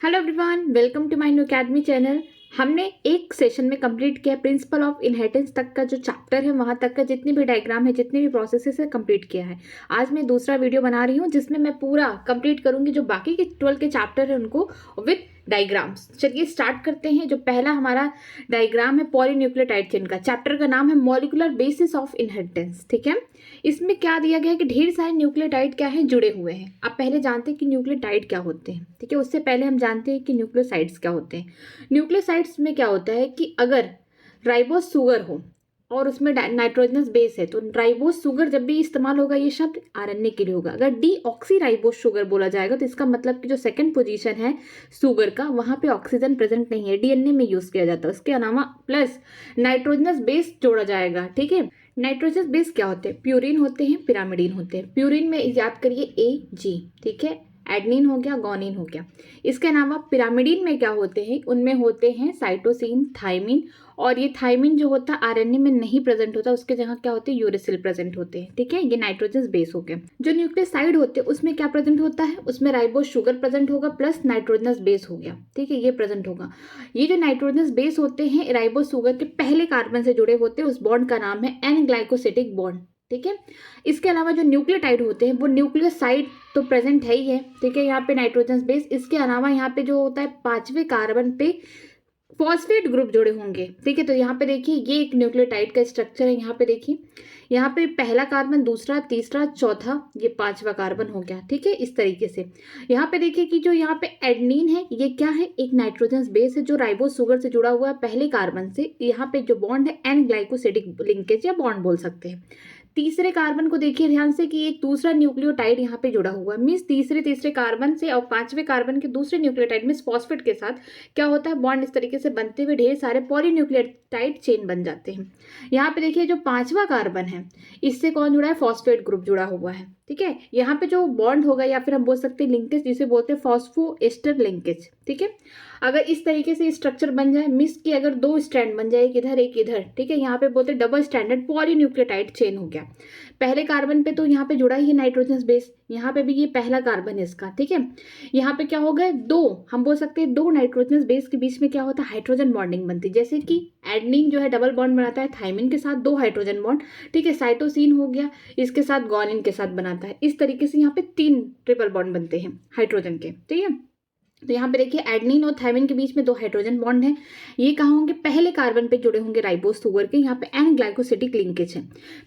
Hello everyone, welcome to my new academy channel. हमने एक session में कंप्लीट किया प्रिंसिपल ऑफ इनहेरिटेंस तक का जो चैप्टर है, वहाँ तक का जितनी भी डायग्राम है, जितनी भी प्रोसेसेस है, कंप्लीट किया है। आज मैं दूसरा वीडियो बना रही हूँ जिसमें मैं पूरा कंप्लीट करूँगी जो बाकी के 12 के चैप्टर है उनको विद डायग्राम्स। चलिए स्टार्ट करते हैं। जो पहला हमारा डायग्राम है पॉलीन्यूक्लियोटाइड चेन का, चैप्टर का नाम है मॉलिक्यूलर बेसिस ऑफ इनहेरिटेंस। ठीक है, इसमें क्या दिया गया है कि ढेर सारे न्यूक्लियोटाइड क्या है, जुड़े हुए हैं। आप पहले जानते हैं कि न्यूक्लियोटाइड क्या होते हैं। ठीक है, उससे पहले हम जानते हैं कि न्यूक्लियोसाइड्स क्या होते हैं। न्यूक्लियोसाइड्स में क्या होता है कि अगर राइबोस शुगर हो और उसमें नाइट्रोजनस बेस है तो राइबोस शुगर जब भी इस्तेमाल होगा ये शब्द आरएनए के लिए होगा। अगर डीऑक्सी राइबोस शुगर बोला जाएगा तो इसका मतलब कि जो सेकंड पोजीशन है शुगर का, वहां पे ऑक्सीजन प्रेजेंट नहीं है, डीएनए में यूज किया जाता है। उसके अलावा प्लस नाइट्रोजनस बेस जोड़ा जाएगा। ठीक है, नाइट्रोजनस बेस क्या होते हैं? प्यूरिन होते हैं, पिरामिडिन होते हैं। प्यूरिन में याद करिए AG। ठीक है, एडनिन हो गया, गोनिन हो गया। इसके अलावा पिरामिडिन में क्या होते हैं? उनमें होते हैं साइटोसिन, थाइमिन, और ये थाइमिन जो होता है आरएनए में नहीं प्रेजेंट होता, उसके जगह क्या होते हैं? यूरेसिल प्रेजेंट होते हैं। ठीक है, ये नाइट्रोजनस बेस हो गया। जो न्यूक्लियोसाइड होते हैं उसमें क्या प्रेजेंट होता है? उसमें राइबोस शुगर प्रेजेंट होगा प्लस नाइट्रोजनस बेस हो गया। ठीक है, ये प्रेजेंट होगा। ये जो नाइट्रोजनस बेस होते हैं राइबोस शुगर के पहले कार्बन से जुड़े होते हैं, उस बॉन्ड का नाम है एन ग्लाइकोसिटिक बॉन्ड। ठीक है, इसके अलावा जो न्यूक्लियोटाइड होते हैं वो न्यूक्लियोसाइड तो प्रेजेंट है ही है। ठीक है, यहाँ पे नाइट्रोजन बेस, इसके अलावा यहाँ पे जो होता है 5वें कार्बन पे फॉस्फेट ग्रुप जुड़े होंगे। ठीक है, तो यहाँ पे देखिए ये एक न्यूक्लियोटाइड का स्ट्रक्चर है। यहाँ पे देखिए, यहाँ पे पहला कार्बन, दूसरा, तीसरा, चौथा, ये 5वां कार्बन हो गया। ठीक है, इस तरीके से यहाँ पे देखिए कि जो यहाँ पे एडनिन है ये क्या है? एक नाइट्रोजन बेस है जो राइबोस शुगर से जुड़ा हुआ है पहले कार्बन से। यहाँ पे जो बॉन्ड है एन ग्लाइकोसिडिक लिंकेज या बॉन्ड बोल सकते हैं। तीसरे कार्बन को देखिए ध्यान से कि एक दूसरा न्यूक्लियोटाइड यहाँ पे जुड़ा हुआ है। मीन्स तीसरे कार्बन से और 5वें कार्बन के दूसरे न्यूक्लियोटाइड में फॉस्फेट के साथ क्या होता है? बॉन्ड इस तरीके से बनते हुए ढेर सारे पॉलीन्यूक्लियोटाइड चेन बन जाते हैं। यहाँ पे देखिए जो 5वां कार्बन है इससे कौन जुड़ा है? फॉस्फेट ग्रुप जुड़ा हुआ है। ठीक है, यहाँ पे जो बॉन्ड होगा या फिर हम बोल सकते हैं लिंकेज जिसे बोलते हैं फॉस्फोएस्टर लिंकेज। ठीक है, अगर इस तरीके से स्ट्रक्चर बन जाए, मिस की अगर 2 स्ट्रैंड बन जाए, एक इधर एक इधर, ठीक है, यहाँ पे बोलते हैं डबल स्टैंडर्ड पॉलीन्यूक्लियोटाइड चेन हो गया। पहले कार्बन पे तो यहाँ पे जुड़ा ही है नाइट्रोजन बेस, यहाँ पे भी ये पहला कार्बन है इसका। ठीक है, यहाँ पे क्या हो गया? 2, हम बोल सकते हैं 2 नाइट्रोजन बेस के बीच में क्या होता है? हाइड्रोजन बॉन्डिंग बनती है। जैसे कि एडनिन जो है डबल बॉन्ड बनाता है थाइमिन के साथ, 2 हाइड्रोजन बॉन्ड। ठीक है, साइटोसिन हो गया, इसके साथ गोनिन के साथ बनाता है। इस तरीके से यहाँ पे 3 ट्रिपल बॉन्ड बनते हैं हाइड्रोजन के। ठीक है, तो यहाँ पे देखिए एडनिन और थाइमिन के बीच में 2 हाइड्रोजन बॉन्ड है। ये कहाँ होंगे? पहले कार्बन पे जुड़े होंगे राइबोस शुगर के। यहाँ पे एन ग्लाइकोसिडिक लिंकेज है।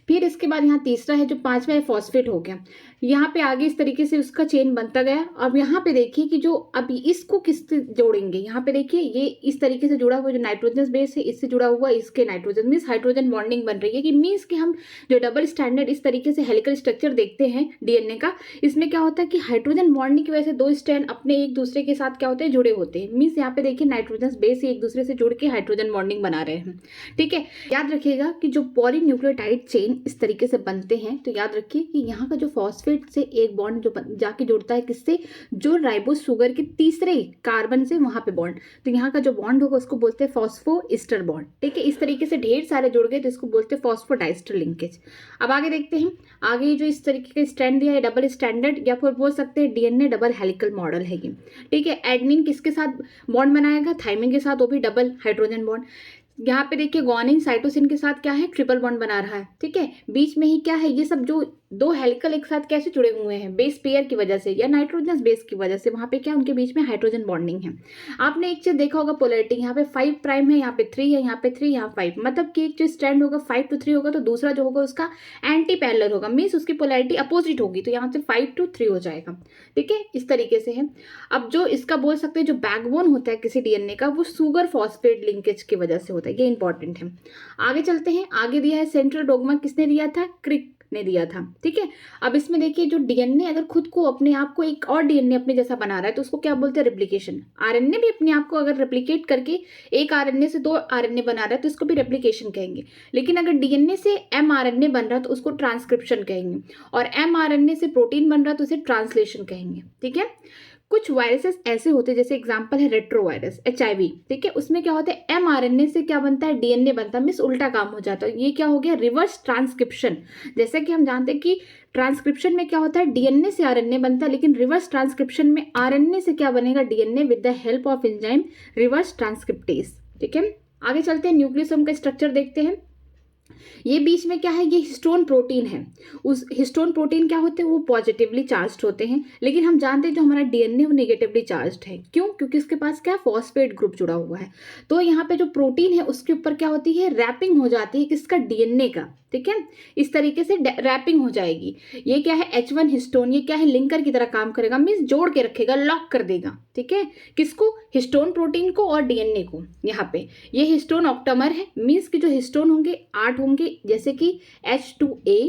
फिर इसके बाद यहाँ तीसरा है जो 5वां है फॉस्फेट हो गया। यहाँ पे आगे इस तरीके से उसका चेन बनता गया। अब यहाँ पे देखिए कि जो अभी इसको किससे जोड़ेंगे, यहाँ पे देखिए ये इस तरीके से जुड़ा हुआ जो नाइट्रोजन बेस है इससे जुड़ा हुआ इसके नाइट्रोजन, मीन्स हाइड्रोजन बॉन्डिंग बन रही है। कि मीन्स कि हम जो डबल स्टैंडर्ड इस तरीके से हेलिकल स्ट्रक्चर देखते हैं डीएनए का, इसमें क्या होता है कि हाइड्रोजन बॉन्डिंग की वजह से 2 स्ट्रैंड अपने एक दूसरे के साथ क्या होते हैं? जुड़े होते हैं। मीन्स यहाँ पे देखिए नाइट्रोजन बेस एक दूसरे से जुड़ के हाइड्रोजन बॉन्डिंग बना रहे हैं। ठीक है, याद रखिएगा कि जो पॉलीन्यूक्लियोटाइड चेन इस तरीके से बनते हैं तो याद रखिए कि यहाँ का जो फॉस्फेट से एक बॉन्ड जो जाके जुड़ता है किससे? जो राइबोस शुगर के तीसरे कार्बन से, वहां पे बॉन्ड, तो यहाँ का जो बॉन्ड होगा उसको बोलते हैं फॉस्फोएस्टर बॉन्ड। ठीक है, इस तरीके से ढेर सारे जुड़ गए तो इसको बोलते हैं फॉस्फोडाइस्टर लिंकेज। अब आगे देखते हैं, आगे जो इस तरीके का स्ट्रैंड दिया है डबल स्टैंडर्ड या फिर बोल सकते हैं डीएनए डबल हेलिकल मॉडल है ये। ठीक है, एडनिन किसके साथ बॉन्ड बनाएगा? थाइमिन के साथ, वो भी डबल हाइड्रोजन बॉन्ड। यहाँ पे देखिए गोनिन साइटोसिन के साथ क्या है? ट्रिपल बॉन्ड बना रहा है। ठीक है, बीच में ही क्या है? ये सब जो 2 हेलिकल एक साथ कैसे जुड़े हुए हैं? बेस पेयर की वजह से या नाइट्रोजन बेस की वजह से। वहां पे क्या उनके बीच में हाइड्रोजन बॉन्डिंग है। आपने एक चीज देखा होगा पोलैरिटी, यहाँ पे 5 प्राइम है, यहाँ पे 3 है, यहाँ पे 3, यहाँ 5, मतलब कि एक जो स्ट्रैंड होगा 5 to 3 होगा तो दूसरा जो होगा उसका एंटी पैरेलल होगा, मीन्स उसकी पोलैरिटी अपोजिट होगी, तो यहाँ से 5 to 3 हो जाएगा। ठीक है, इस तरीके से है। अब जो इसका बोल सकते हैं जो बैकबोन होता है किसी डीएनए का, वो शुगर फॉस्फेट लिंकेज की वजह से होता है। ये इंपॉर्टेंट है। आगे चलते हैं, आगे दिया है सेंट्रल डोग्मा, किसने दिया था? क्रिक ने दिया था। ठीक है, अब इसमें देखिए जो डीएनए अगर खुद को अपने आप को एक और डीएनए अपने जैसा बना रहा है तो उसको क्या बोलते हैं? रेप्लिकेशन। आरएनए भी अपने आप को अगर रेप्लिकेट करके एक आरएनए से 2 आरएनए बना रहा है तो इसको भी रेप्लिकेशन कहेंगे। लेकिन अगर डीएनए से एमआरएनए बन रहा है तो उसको ट्रांसक्रिप्शन कहेंगे, और एमआरएनए से प्रोटीन बन रहा है तो उसे ट्रांसलेशन कहेंगे। ठीक है, कुछ वायरसेस ऐसे होते हैं, जैसे एग्जांपल है रेट्रोवायरस, HIV, ठीक है। उसमें क्या होता है, mRNA से क्या बनता है, DNA बनता है, मिस उल्टा काम हो जाता है। ये क्या हो गया, रिवर्स ट्रांसक्रिप्शन। जैसे कि हम जानते हैं कि ट्रांसक्रिप्शन में क्या होता है, DNA से RNA बनता है, लेकिन रिवर्स ट्रांसक्रिप्शन में RNA से क्या बनेगा, DNA with the help of enzyme reverse transcriptase, ठीक है। आगे चलते हैं, न्यूक्लियोसोम का स्ट्रक्चर देखते हैं। ये बीच में क्या है, ये हिस्टोन प्रोटीन है। उस हिस्टोन प्रोटीन क्या होते हैं, वो पॉजिटिवली चार्ज्ड होते हैं, लेकिन हम जानते हैं जो हमारा DNA वो नेगेटिवली चार्ज्ड है। क्यों? क्योंकि उसके पास क्या, फॉस्फेट ग्रुप जुड़ा हुआ है। तो यहाँ पे जो प्रोटीन है उसके ऊपर क्या होती है, रैपिंग हो जाती है किसका, DNA का, ठीक है। इस तरीके से रैपिंग हो जाएगी। ये क्या है, H1 हिस्टोन, ये क्या है, लिंकर की तरह काम करेगा, मीन्स जोड़ के रखेगा, लॉक कर देगा, ठीक है। किसको, हिस्टोन प्रोटीन को और DNA को। यहाँ पे ये हिस्टोन ऑक्टामर है, मीन्स कि जो हिस्टोन होंगे 8 होंगे, जैसे कि H2A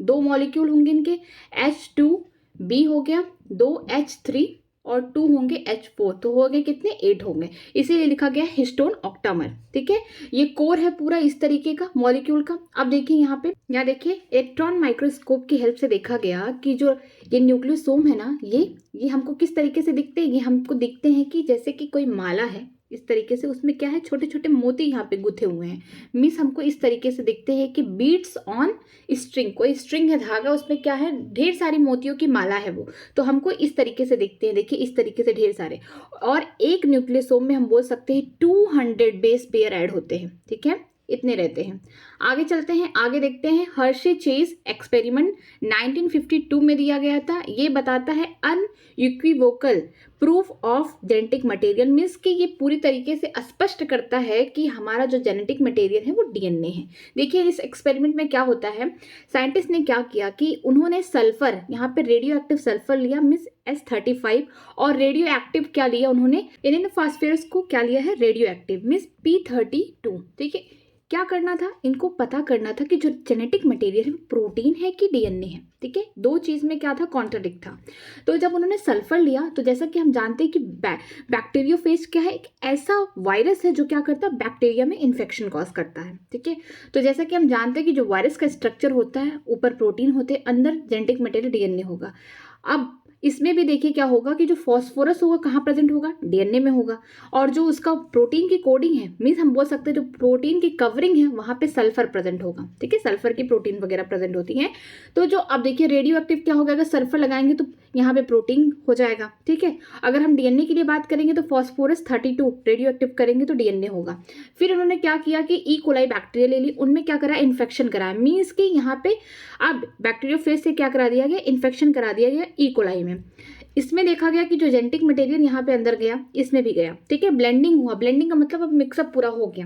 2 मॉलिक्यूल होंगे इनके, H2B हो गया 2, H3 और 2 होंगे H4, तो हो गए कितने, 8 होंगे। इसीलिए लिखा गया हिस्टोन ऑक्टामर, ठीक है। ये कोर है पूरा इस तरीके का मॉलिक्यूल का। अब देखिए यहाँ पे, यहाँ देखिए इलेक्ट्रॉन माइक्रोस्कोप की हेल्प से देखा गया कि जो ये न्यूक्लियोसोम है ना, ये हमको किस तरीके से दिखते हैं, ये हमको दिखते हैं कि जैसे कि कोई माला है इस तरीके से, उसमें क्या है, छोटे छोटे मोती यहाँ पे गुथे हुए हैं। मीन्स हमको इस तरीके से दिखते हैं कि बीट्स ऑन स्ट्रिंग, कोई स्ट्रिंग है, धागा, उसमें क्या है, ढेर सारी मोतियों की माला है वो, तो हमको इस तरीके से दिखते हैं। देखिए इस तरीके से ढेर सारे, और एक न्यूक्लियोसोम में हम बोल सकते हैं 200 बेस पेयर ऐड होते हैं, ठीक है, इतने रहते हैं। आगे चलते हैं, आगे देखते हैं, हर्शे चेज एक्सपेरिमेंट 1952 में दिया गया था। ये बताता है unequivocal proof of genetic material, means कि ये पूरी तरीके से स्पष्ट करता है कि हमारा जो जेनेटिक मटेरियल है वो DNA है। देखिए इस एक्सपेरिमेंट में क्या होता है, साइंटिस्ट ने क्या किया कि उन्होंने सल्फर, यहाँ पे रेडियो एक्टिव सल्फर लिया, मीन्स S35, और रेडियो एक्टिव क्या लिया उन्होंने, इन्होंने फास्फोरस को क्या लिया है, रेडियो एक्टिव, मीन्स P32, ठीक है। क्या करना था, इनको पता करना था कि जो जेनेटिक मटेरियल है प्रोटीन है कि DNA है, ठीक है। दो चीज में क्या था, कॉन्ट्राडिक्ट था। तो जब उन्होंने सल्फर लिया, तो जैसा कि हम जानते हैं कि बैक्टीरियोफेज क्या है, एक ऐसा वायरस है जो क्या करता है, बैक्टीरिया में इन्फेक्शन कॉज करता है, ठीक है। तो जैसा कि हम जानते हैं कि जो वायरस का स्ट्रक्चर होता है, ऊपर प्रोटीन होते हैं, अंदर जेनेटिक मटेरियल DNA होगा। अब इसमें भी देखिए क्या होगा कि जो फॉस्फोरस होगा कहाँ प्रेजेंट होगा, DNA में होगा, और जो उसका प्रोटीन की कोडिंग है, मीन्स हम बोल सकते हैं जो प्रोटीन की कवरिंग है वहाँ पे सल्फर प्रेजेंट होगा, ठीक है, सल्फर की प्रोटीन वगैरह प्रेजेंट होती हैं। तो जो अब देखिए रेडियो एक्टिव क्या होगा, अगर सल्फर लगाएंगे तो यहाँ पे प्रोटीन हो जाएगा, ठीक है। अगर हम DNA की लिए बात करेंगे तो फॉस्फोरस 32 रेडियो एक्टिव करेंगे तो DNA होगा। फिर उन्होंने क्या किया कि ई कोलाई बैक्टीरिया ले ली, उनमें क्या करा, इन्फेक्शन कराया, मीन्स कि यहाँ पे अब बैक्टीरियोफेज से क्या करा दिया गया, इन्फेक्शन करा दिया गया ई कोलाई में। इसमें देखा गया कि जो जेनेटिक मटेरियल यहाँ पे अंदर गया, इसमें भी गया, ठीक है। ब्लेंडिंग हुआ, ब्लेंडिंग का मतलब अब मिक्सअप पूरा हो गया,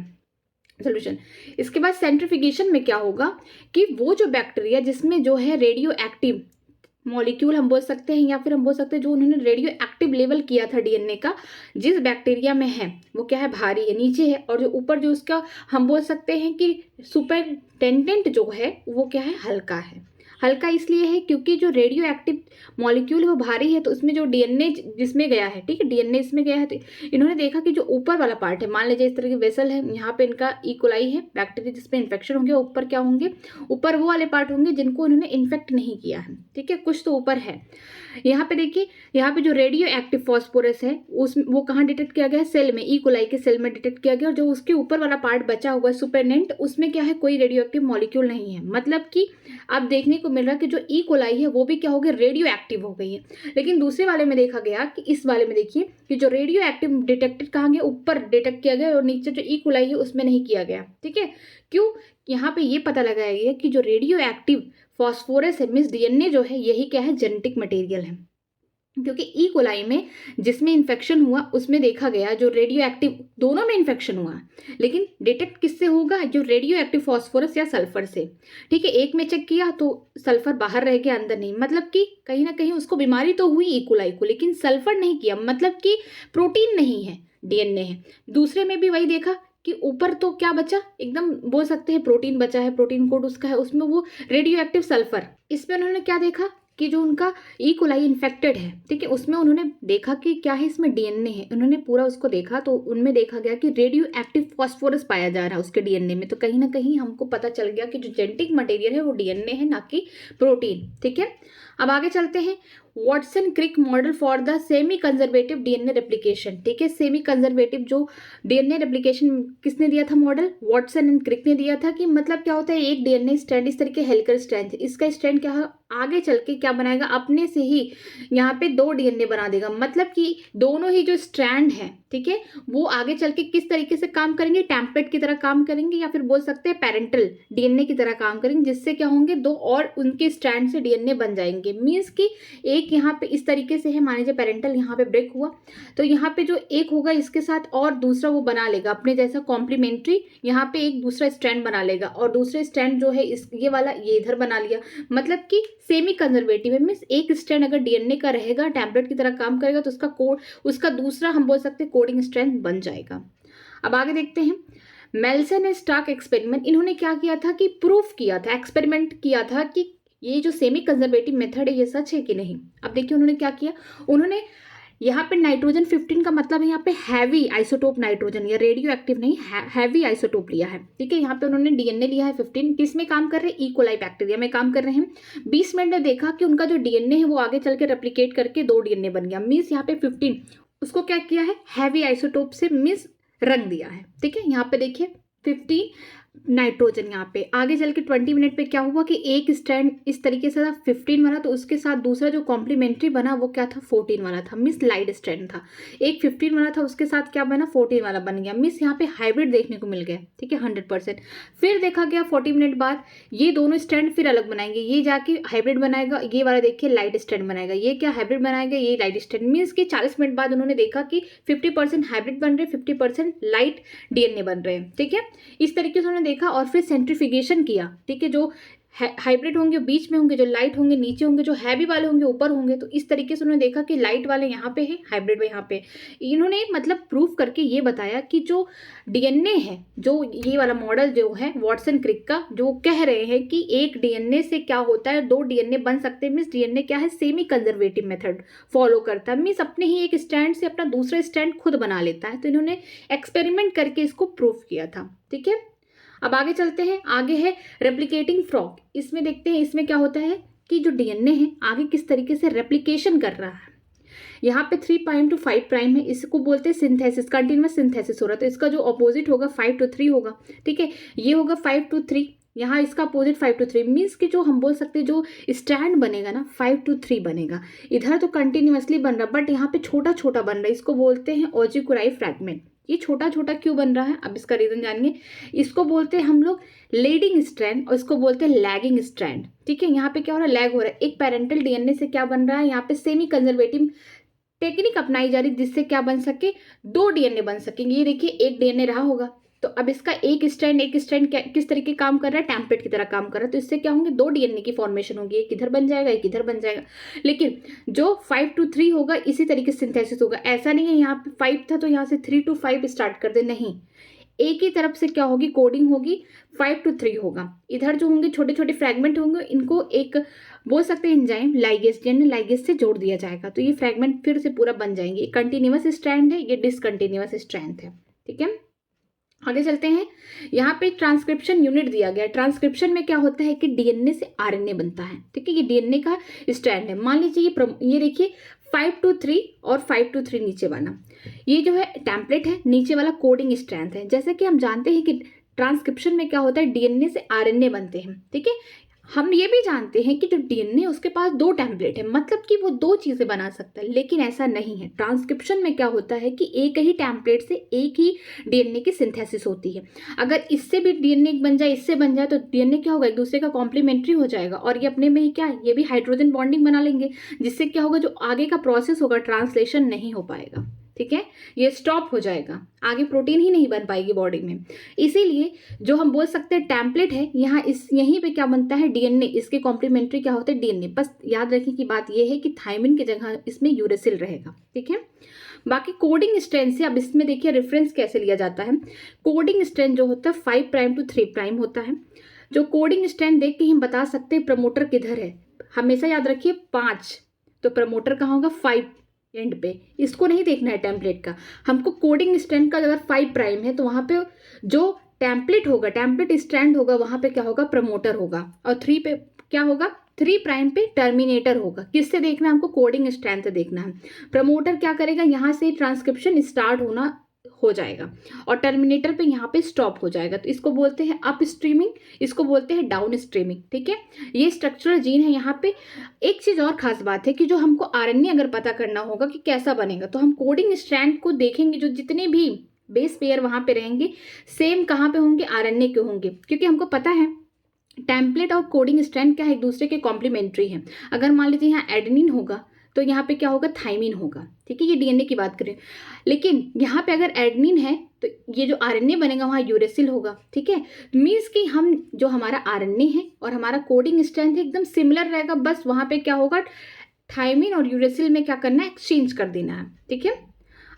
सोल्यूशन। इसके बाद सेंट्रीफिकेशन में क्या होगा कि वो जो बैक्टीरिया जिसमें जो है रेडियो एक्टिव मॉलिक्यूल हम बोल सकते हैं, या फिर हम बोल सकते हैं जो उन्होंने रेडियो एक्टिव लेवल किया था DNA का, जिस बैक्टीरिया में है वो क्या है, भारी है, नीचे है, और जो ऊपर जो उसका हम बोल सकते हैं कि सुपरटेंडेंट जो है वो क्या है, हल्का है। हल्का इसलिए है क्योंकि जो रेडियो एक्टिव मॉलिक्यूल है वो भारी है, तो उसमें जो DNA जिसमें गया है, ठीक है, DNA इसमें गया है, तो इन्होंने देखा कि जो ऊपर वाला पार्ट है, मान लीजिए इस तरह की वेसल है, यहाँ पे इनका ई कोलाई है बैक्टीरिया जिसमें इन्फेक्शन होंगे, ऊपर क्या होंगे, ऊपर वो वाले पार्ट होंगे जिनको इन्होंने इन्फेक्ट नहीं किया है, ठीक है, कुछ तो ऊपर है। यहाँ पे देखिए, यहाँ पे जो रेडियो एक्टिव फॉस्फोरस है उस वो कहाँ डिटेक्ट किया गया है, सेल में, ई कोलाई के सेल में डिटेक्ट किया गया, और जो उसके ऊपर वाला पार्ट बचा हुआ है सुपरनेंट, उसमें क्या है, कोई रेडियो एक्टिव मॉलिक्यूल नहीं है। मतलब कि अब देखने को मिल रहा है कि जो ई कोलाई है वो भी क्या हो गया, रेडियो एक्टिव हो गई है। लेकिन दूसरे वाले में देखा गया कि इस वाले में देखिए कि जो रेडियो एक्टिव डिटेक्टेड कहाँ गया, ऊपर डिटेक्ट किया गया, और नीचे जो ई कोलाई है उसमें नहीं किया गया, ठीक है। क्यों, यहाँ पे ये पता लगाया गया कि जो रेडियो एक्टिव फॉस्फोरस है, मीन्स DNA जो है, यही क्या है, जेनेटिक मटेरियल है। क्योंकि ई कोलाई में जिसमें इन्फेक्शन हुआ उसमें देखा गया जो रेडियो एक्टिव, दोनों में इन्फेक्शन हुआ, लेकिन डिटेक्ट किससे होगा, जो रेडियो एक्टिव फॉस्फोरस या सल्फर से, ठीक है। एक में चेक किया तो सल्फर बाहर रह गया, अंदर नहीं, मतलब कि कहीं ना कहीं उसको बीमारी तो हुई ई कोलाई को, लेकिन सल्फर नहीं किया, मतलब कि प्रोटीन नहीं है, DNA है। दूसरे में भी वही देखा कि ऊपर तो क्या बचा, एकदम बोल सकते हैं प्रोटीन बचा है, प्रोटीन कोड उसका है, उसमें वो रेडियो एक्टिव सल्फर। इसमें उन्होंने क्या देखा कि जो उनका ई कोलाई इन्फेक्टेड है, ठीक है, उसमें उन्होंने देखा कि क्या है, इसमें DNA है, उन्होंने पूरा उसको देखा, तो उनमें देखा गया कि रेडियो एक्टिव फॉस्फोरस पाया जा रहा है उसके DNA में। तो कहीं ना कहीं हमको पता चल गया कि जो जेनेटिक मटेरियल है वो DNA है, ना कि प्रोटीन, ठीक है। अब आगे चलते हैं, Watson Crick model for the semi conservative DNA replication. ठीक है, सेमी कंजर्वेटिव जो डीएनए रेप्लिकेशन किसने दिया था मॉडल, वॉटसन एंड क्रिक ने दिया था। कि मतलब क्या होता है, एक डीएनए स्ट्रैंड इस तरीके हेलिकल स्ट्रैंड है, इसका स्ट्रैंड क्या है, आगे चल के क्या बनाएगा, अपने से ही यहाँ पे दो डीएनए बना देगा। मतलब कि दोनों ही जो स्ट्रैंड है, ठीक है, वो आगे चल के किस तरीके से काम करेंगे, टेम्पलेट की तरह काम करेंगे, या फिर बोल सकते हैं पेरेंटल डीएनए की तरह काम करेंगे, जिससे क्या होंगे, दो और उनके स्ट्रैंड से डीएनए बन जाएंगे। मीन्स कि एक यहाँ पे इस तरीके से है, मान लीजिए पेरेंटल यहाँ पे ब्रेक हुआ, तो यहाँ पे जो एक होगा इसके साथ और दूसरा वो बना लेगा अपने जैसा कॉम्प्लीमेंट्री, यहाँ पे एक दूसरा स्ट्रैंड बना लेगा, और दूसरे स्ट्रैंड जो है इस ये वाला ये इधर बना लिया। मतलब कि सेमी कंजर्वेटिव है, मीन्स एक स्ट्रैंड अगर डीएनए का रहेगा, टेम्पलेट की तरह काम करेगा, तो उसका कोड, उसका दूसरा हम बोल सकते हैं कोडिंग स्ट्रैंड बन जाएगा। अब आगे देखते हैं, मेल्सन एंड स्टार्क एक्सपेरिमेंट, इन्होंने क्या किया था कि प्रूफ किया था, एक्सपेरिमेंट किया था कि ये जो सेमी कंजर्वेटिव मेथड है ये सच है कि नहीं। अब देखिए उन्होंने क्या किया, उन्होंने यहाँ पे नाइट्रोजन 15 का मतलब है यहाँ पे हैवी आइसोटोप नाइट्रोजन, या रेडियो एक्टिव नहीं, हैवी आइसोटोप लिया है। ठीक है, यहाँ पे उन्होंने डीएनए लिया है 15, किस में काम कर रहे हैं, इकोलाई बैक्टीरिया में काम कर रहे हैं। 20 मिनट में देखा कि उनका जो डीएनए है वो आगे चल के रेप्लिकेट करके 2 डीएनए बन गया। मीन्स यहाँ पे 15 उसको क्या किया है, हैवी आइसोटोप से मीन्स रंग दिया है। ठीक है, यहाँ पे देखिए 50 नाइट्रोजन, यहाँ पे आगे चल के 20 मिनट पे क्या हुआ कि एक स्ट्रैंड इस तरीके से था 15 वाला, तो उसके साथ दूसरा जो कॉम्प्लीमेंट्री बना वो क्या था, 14 वाला था, मिस लाइड स्ट्रैंड था। एक 15 वाला था, उसके साथ क्या बना, 14 वाला बन गया। मिस यहाँ पे हाइब्रिड देखने को मिल गया। ठीक है, 100%। फिर देखा गया 40 मिनट बाद ये दोनों स्ट्रैंड फिर अलग बनाएंगे, ये जाके हाइब्रिड बनाएगा, ये वाला देखिए लाइट स्ट्रैंड बनाएगा, ये क्या हाइब्रिड बनाएगा, ये लाइट स्ट्रैंड। मीन्स कि 40 मिनट बाद उन्होंने देखा कि 50% हाइब्रिड बन रहे, 50% लाइट डीएनए बन रहे हैं। ठीक है, इस तरीके से उन्होंने देखा और फिर सेंट्रीफिकेशन किया। ठीक है, जो हाइब्रिड होंगे बीच में होंगे, जो लाइट होंगे नीचे होंगे, जो हैवी वाले होंगे ऊपर होंगे। तो इस तरीके से उन्होंने देखा कि लाइट वाले यहाँ पे है, हाइब्रिड में यहाँ पे। इन्होंने मतलब प्रूफ करके ये बताया कि जो डीएनए है, जो ये वाला मॉडल जो है वॉटसन क्रिक का, जो कह रहे हैं कि एक डीएनए से क्या होता है, 2 डीएनए बन सकते हैं। मीन्स डीएनए क्या है, सेमी कंजर्वेटिव मेथड फॉलो करता है। मीन्स अपने ही एक स्टैंड से अपना दूसरा स्टैंड खुद बना लेता है। तो इन्होंने एक्सपेरिमेंट करके इसको प्रूफ किया था। ठीक है, अब आगे चलते हैं, आगे है रेप्लिकेटिंग फ्रॉग। इसमें देखते हैं इसमें क्या होता है कि जो डीएनए है आगे किस तरीके से रेप्लिकेशन कर रहा है। यहाँ पे 3 प्राइम टू 5 प्राइम है, इसको बोलते हैं सिंथेसिस, कंटिन्यूअस सिंथेसिस हो रहा है। तो इसका जो अपोजिट होगा 5 to 3 होगा। ठीक है, ये होगा 5 to 3, यहाँ इसका अपोजिट 5 to 3। मीन्स कि जो हम बोल सकते हैं जो स्टैंड बनेगा ना 5 to 3 बनेगा। इधर तो कंटिन्यूअसली बन रहा, बट यहाँ पे छोटा छोटा बन रहा है, इसको बोलते हैं ओजिकुराई फ्रैगमेंट। ये छोटा छोटा क्यों बन रहा है, अब इसका रीजन जानेंगे। इसको बोलते हैं हम लोग लीडिंग स्ट्रैंड, और इसको बोलते हैं लैगिंग स्ट्रैंड। ठीक है, यहाँ पे क्या हो रहा है, लैग हो रहा है। एक पेरेंटल डीएनए से क्या बन रहा है, यहाँ पे सेमी कंजर्वेटिव टेक्निक अपनाई जा रही, जिससे क्या बन सके, 2 डीएनए बन सकेंगे। ये देखिए एक डीएनए रहा होगा, तो अब इसका एक स्ट्रैंड किस तरीके काम कर रहा है, टेम्पलेट की तरह काम कर रहा है। तो इससे क्या होंगे, 2 डीएनए की फॉर्मेशन होगी, एक इधर बन जाएगा, एक इधर बन जाएगा। लेकिन जो 5 to 3 होगा इसी तरीके से सिंथेसिस होगा। ऐसा नहीं है यहाँ पे 5 था तो यहाँ से 3 to 5 स्टार्ट कर दे, नहीं, एक ही तरफ से क्या होगी, कोडिंग होगी, 5 to 3 होगा। इधर जो होंगे छोटे छोटे फ्रैगमेंट होंगे, इनको एक बोल सकते हैं एंजाइम लाइगेज, डीएनए लाइगेज से जोड़ दिया जाएगा, तो ये फ्रैगमेंट फिर से पूरा बन जाएंगे। कंटिन्यूअस स्ट्रैंड है, ये डिसकंटिन्यूअस स्ट्रैंड है। ठीक है, आगे चलते हैं, यहाँ पे ट्रांसक्रिप्शन यूनिट दिया गया है। ट्रांसक्रिप्शन में क्या होता है कि डीएनए से आरएनए बनता है। ठीक है, ये डीएनए का स्ट्रैंड है। मान लीजिए ये देखिए 5 to 3 और 5 to 3 नीचे बना, ये जो है टेम्पलेट है, नीचे वाला कोडिंग स्ट्रैंड है। जैसे कि हम जानते हैं कि ट्रांसक्रिप्शन में क्या होता है, डीएनए से आरएनए बनते हैं। ठीक है, हम ये भी जानते हैं कि जो डीएनए उसके पास 2 टेम्पलेट है, मतलब कि वो 2 चीजें बना सकता है। लेकिन ऐसा नहीं है, ट्रांसक्रिप्शन में क्या होता है कि एक ही टेम्पलेट से एक ही डीएनए की सिंथेसिस होती है। अगर इससे भी डीएनए बन जाए, इससे बन जाए, तो डीएनए क्या होगा, एक दूसरे का कॉम्प्लीमेंट्री हो जाएगा, और ये अपने में ही क्या, ये भी हाइड्रोजन बॉन्डिंग बना लेंगे, जिससे क्या होगा, जो आगे का प्रोसेस होगा ट्रांसलेशन नहीं हो पाएगा। ठीक है, ये स्टॉप हो जाएगा, आगे प्रोटीन ही नहीं बन पाएगी बॉडी में। इसीलिए जो हम बोल सकते हैं टेम्पलेट है, यहाँ यहीं पे क्या बनता है, डीएनए, इसके कॉम्प्लीमेंट्री क्या होता है, डीएनए। बस याद रखने की बात यह है कि थायमिन की जगह इसमें यूरेसिल रहेगा। ठीक है, बाकी कोडिंग स्ट्रैंड से अब इसमें देखिए रेफरेंस कैसे लिया जाता है। कोडिंग स्ट्रैंड जो होता है 5 प्राइम to 3 प्राइम होता है। जो कोडिंग स्ट्रैंड देख के हम बता सकते हैं प्रमोटर किधर है। हमेशा याद रखिए 5, तो प्रमोटर कहाँ होगा, 5 एंड पे। इसको नहीं देखना है टेम्पलेट का, हमको कोडिंग स्ट्रैंड का अगर 5 प्राइम है तो वहाँ पे जो टेम्पलेट होगा, टेम्पलेट स्ट्रैंड होगा, वहाँ पे क्या होगा, प्रमोटर होगा, और 3 पे क्या होगा, 3 प्राइम पे टर्मिनेटर होगा। किससे देखना है हमको? कोडिंग स्ट्रैंड से देखना है। प्रमोटर क्या करेगा? यहाँ से ट्रांसक्रिप्शन स्टार्ट हो जाएगा और टर्मिनेटर पे यहाँ पे स्टॉप हो जाएगा। तो इसको बोलते हैं अप स्ट्रीमिंग, इसको बोलते हैं डाउन स्ट्रीमिंग। ठीक है, ये स्ट्रक्चरल जीन है। यहाँ पे एक चीज और खास बात है कि जो हमको आरएनए अगर पता करना होगा कि कैसा बनेगा, तो हम कोडिंग स्ट्रैंड को देखेंगे। जो जितने भी बेस पेयर वहां पे रहेंगे सेम कहाँ पे होंगे? आरएनए के होंगे, क्योंकि हमको पता है टेम्पलेट और कोडिंग स्ट्रैंड क्या है? एक दूसरे के कॉम्प्लीमेंट्री है। अगर मान लीजिए यहाँ एडेनिन होगा तो यहाँ पे क्या होगा? थाइमिन होगा। ठीक है, ये डीएनए की बात करें, लेकिन यहाँ पे अगर एडेनिन है तो ये जो आरएनए बनेगा वहाँ यूरेसिल होगा। ठीक है, मीन्स कि हम जो हमारा आरएनए है और हमारा कोडिंग स्ट्रैंड है एकदम सिमिलर रहेगा, बस वहाँ पे क्या होगा? थाइमिन और यूरेसिल में क्या करना है? एक्सचेंज कर देना है। ठीक है,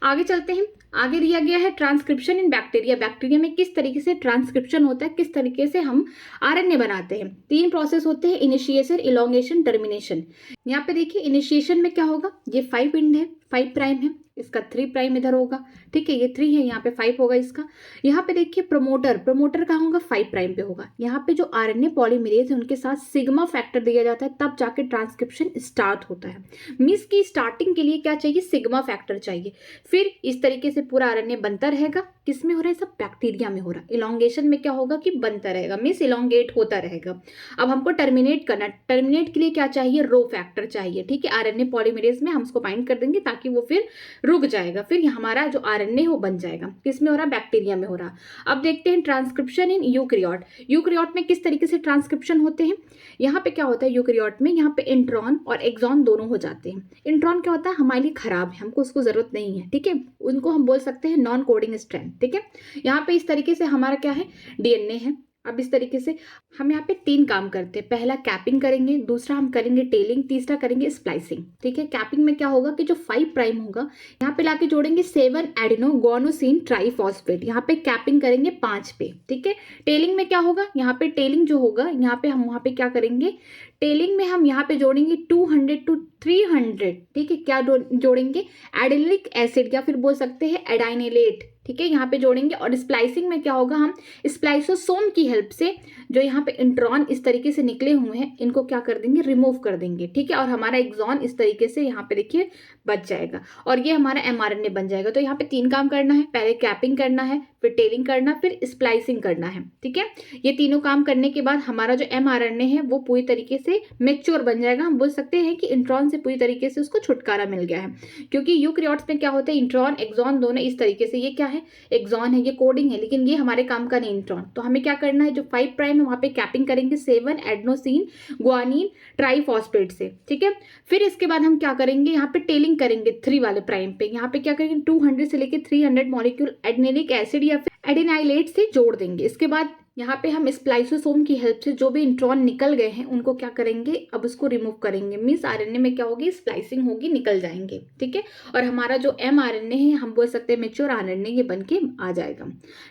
आगे चलते हैं। आगे दिया गया है ट्रांसक्रिप्शन इन बैक्टीरिया। बैक्टीरिया में किस तरीके से ट्रांसक्रिप्शन होता है, किस तरीके से हम आरएनए बनाते हैं। 3 प्रोसेस होते हैं, इनिशिएशन, इलोंगेशन, टर्मिनेशन। यहाँ पे देखिए इनिशिएशन में क्या होगा? ये 5 एंड है, 5 प्राइम है, इसका 3 प्राइम इधर होगा। ठीक है, ये 3 है, यहाँ पे 5 होगा इसका। यहाँ पे देखिए प्रमोटर, प्रमोटर कहाँ होगा? 5 प्राइम पे होगा। यहाँ पे जो आरएनए पॉलीमरेज है उनके साथ सिग्मा फैक्टर दिया जाता है, तब जाके ट्रांसक्रिप्शन स्टार्ट होता है। मीन्स की स्टार्टिंग के लिए क्या चाहिए? सिग्मा फैक्टर चाहिए। फिर इस तरीके से पूरा आरएनए बनता रहेगा। किस में हो रहा है? सब बैक्टीरिया में हो रहा है। इलोंगेशन में क्या होगा? कि बनता रहेगा, मीन्स इलोंगेट होता रहेगा। अब हमको टर्मिनेट करना, टर्मिनेट के लिए क्या चाहिए? रो फैक्टर चाहिए। ठीक है, आरएनए पॉलीमरेज में हम उसको बाइंड कर देंगे ताकि वो फिर रुक जाएगा, फिर हमारा जो आरएनए हो बन जाएगा। किस में हो रहा है? बैक्टीरिया में हो रहा। अब देखते हैं ट्रांसक्रिप्शन इन यूकैरियोट। यूकैरियोट में किस तरीके से ट्रांसक्रिप्शन होते हैं? यहाँ पे क्या होता है यूकैरियोट में? यहाँ पे इंट्रॉन और एक्सॉन दोनों हो जाते हैं। इंट्रॉन क्या होता है? हमारे लिए खराब है, हमको उसको जरूरत नहीं है। ठीक है, उनको हम बोल सकते हैं नॉन कोडिंग स्ट्रैंड। ठीक है, यहाँ पे इस तरीके से हमारा क्या है? डीएनए है। अब इस तरीके से हम यहाँ पे 3 काम करते हैं। पहला कैपिंग करेंगे, दूसरा हम करेंगे टेलिंग, तीसरा करेंगे स्प्लाइसिंग। ठीक है, कैपिंग में क्या होगा कि जो 5 प्राइम होगा यहाँ पे लाके जोड़ेंगे 7 एडेनो गुआनोसिन ट्राइफॉस्फेट, यहाँ पे कैपिंग करेंगे 5 पे। ठीक है, टेलिंग में क्या होगा? यहाँ पे टेलिंग जो होगा यहाँ पे हम वहाँ पे क्या करेंगे? टेलिंग में हम यहाँ पे जोड़ेंगे 200 to 300। ठीक है, क्या जोड़ेंगे? एडेनिलिक एसिड या फिर बोल सकते हैं एडाइनिलेट। ठीक है, यहाँ पे जोड़ेंगे। और स्प्लाइसिंग में क्या होगा? हम स्प्लाइसोसोम की हेल्प से जो यहाँ पे इंट्रॉन इस तरीके से निकले हुए हैं इनको क्या कर देंगे? रिमूव कर देंगे। ठीक है, और हमारा एक्सॉन इस तरीके से यहाँ पे देखिए बच जाएगा और ये हमारा एमआरएनए बन जाएगा। तो यहाँ पे 3 काम करना है, पहले कैपिंग करना है, फिर टेलिंग करना, फिर स्प्लाइसिंग करना है। ठीक है, ये तीनों काम करने के बाद हमारा जो एमआरएनए है वो पूरी तरीके से मैच्योर बन जाएगा। हम बोल सकते हैं कि इंट्रॉन से पूरी तरीके से उसको छुटकारा मिल गया है, क्योंकि यूकैरियोट्स में क्या होता है? इंट्रॉन एक्सॉन दोनों इस तरीके से। ये क्या है? एक्सॉन है, ये कोडिंग है, लेकिन ये हमारे काम का नहीं इंट्रॉन। तो हमें क्या करना है? जो 5 प्राइम है वहां पे कैपिंग करेंगे 7 एडेनोसिन गुआनिन ट्राइफॉस्फेट से। ठीक है, फिर इसके बाद हम क्या करेंगे? यहाँ पे टेलिंग करेंगे 3 वाले प्राइम पे। यहाँ पे क्या करेंगे? 200 से लेके 300 मॉलिक्यूल एडेनिलिक एसिड या फिर एडेनाइलेट से जोड़ देंगे। इसके बाद यहाँ पे हम स्प्लाइसोसोम की हेल्प से जो भी इंट्रॉन निकल गए हैं उनको क्या करेंगे? अब उसको रिमूव करेंगे। मीन्स आरएनए में क्या होगी? स्प्लाइसिंग होगी, निकल जाएंगे। ठीक है, और हमारा जो एमआरएनए है हम बोल सकते हैं मैच्योर आरएनए, ये बन के आ जाएगा।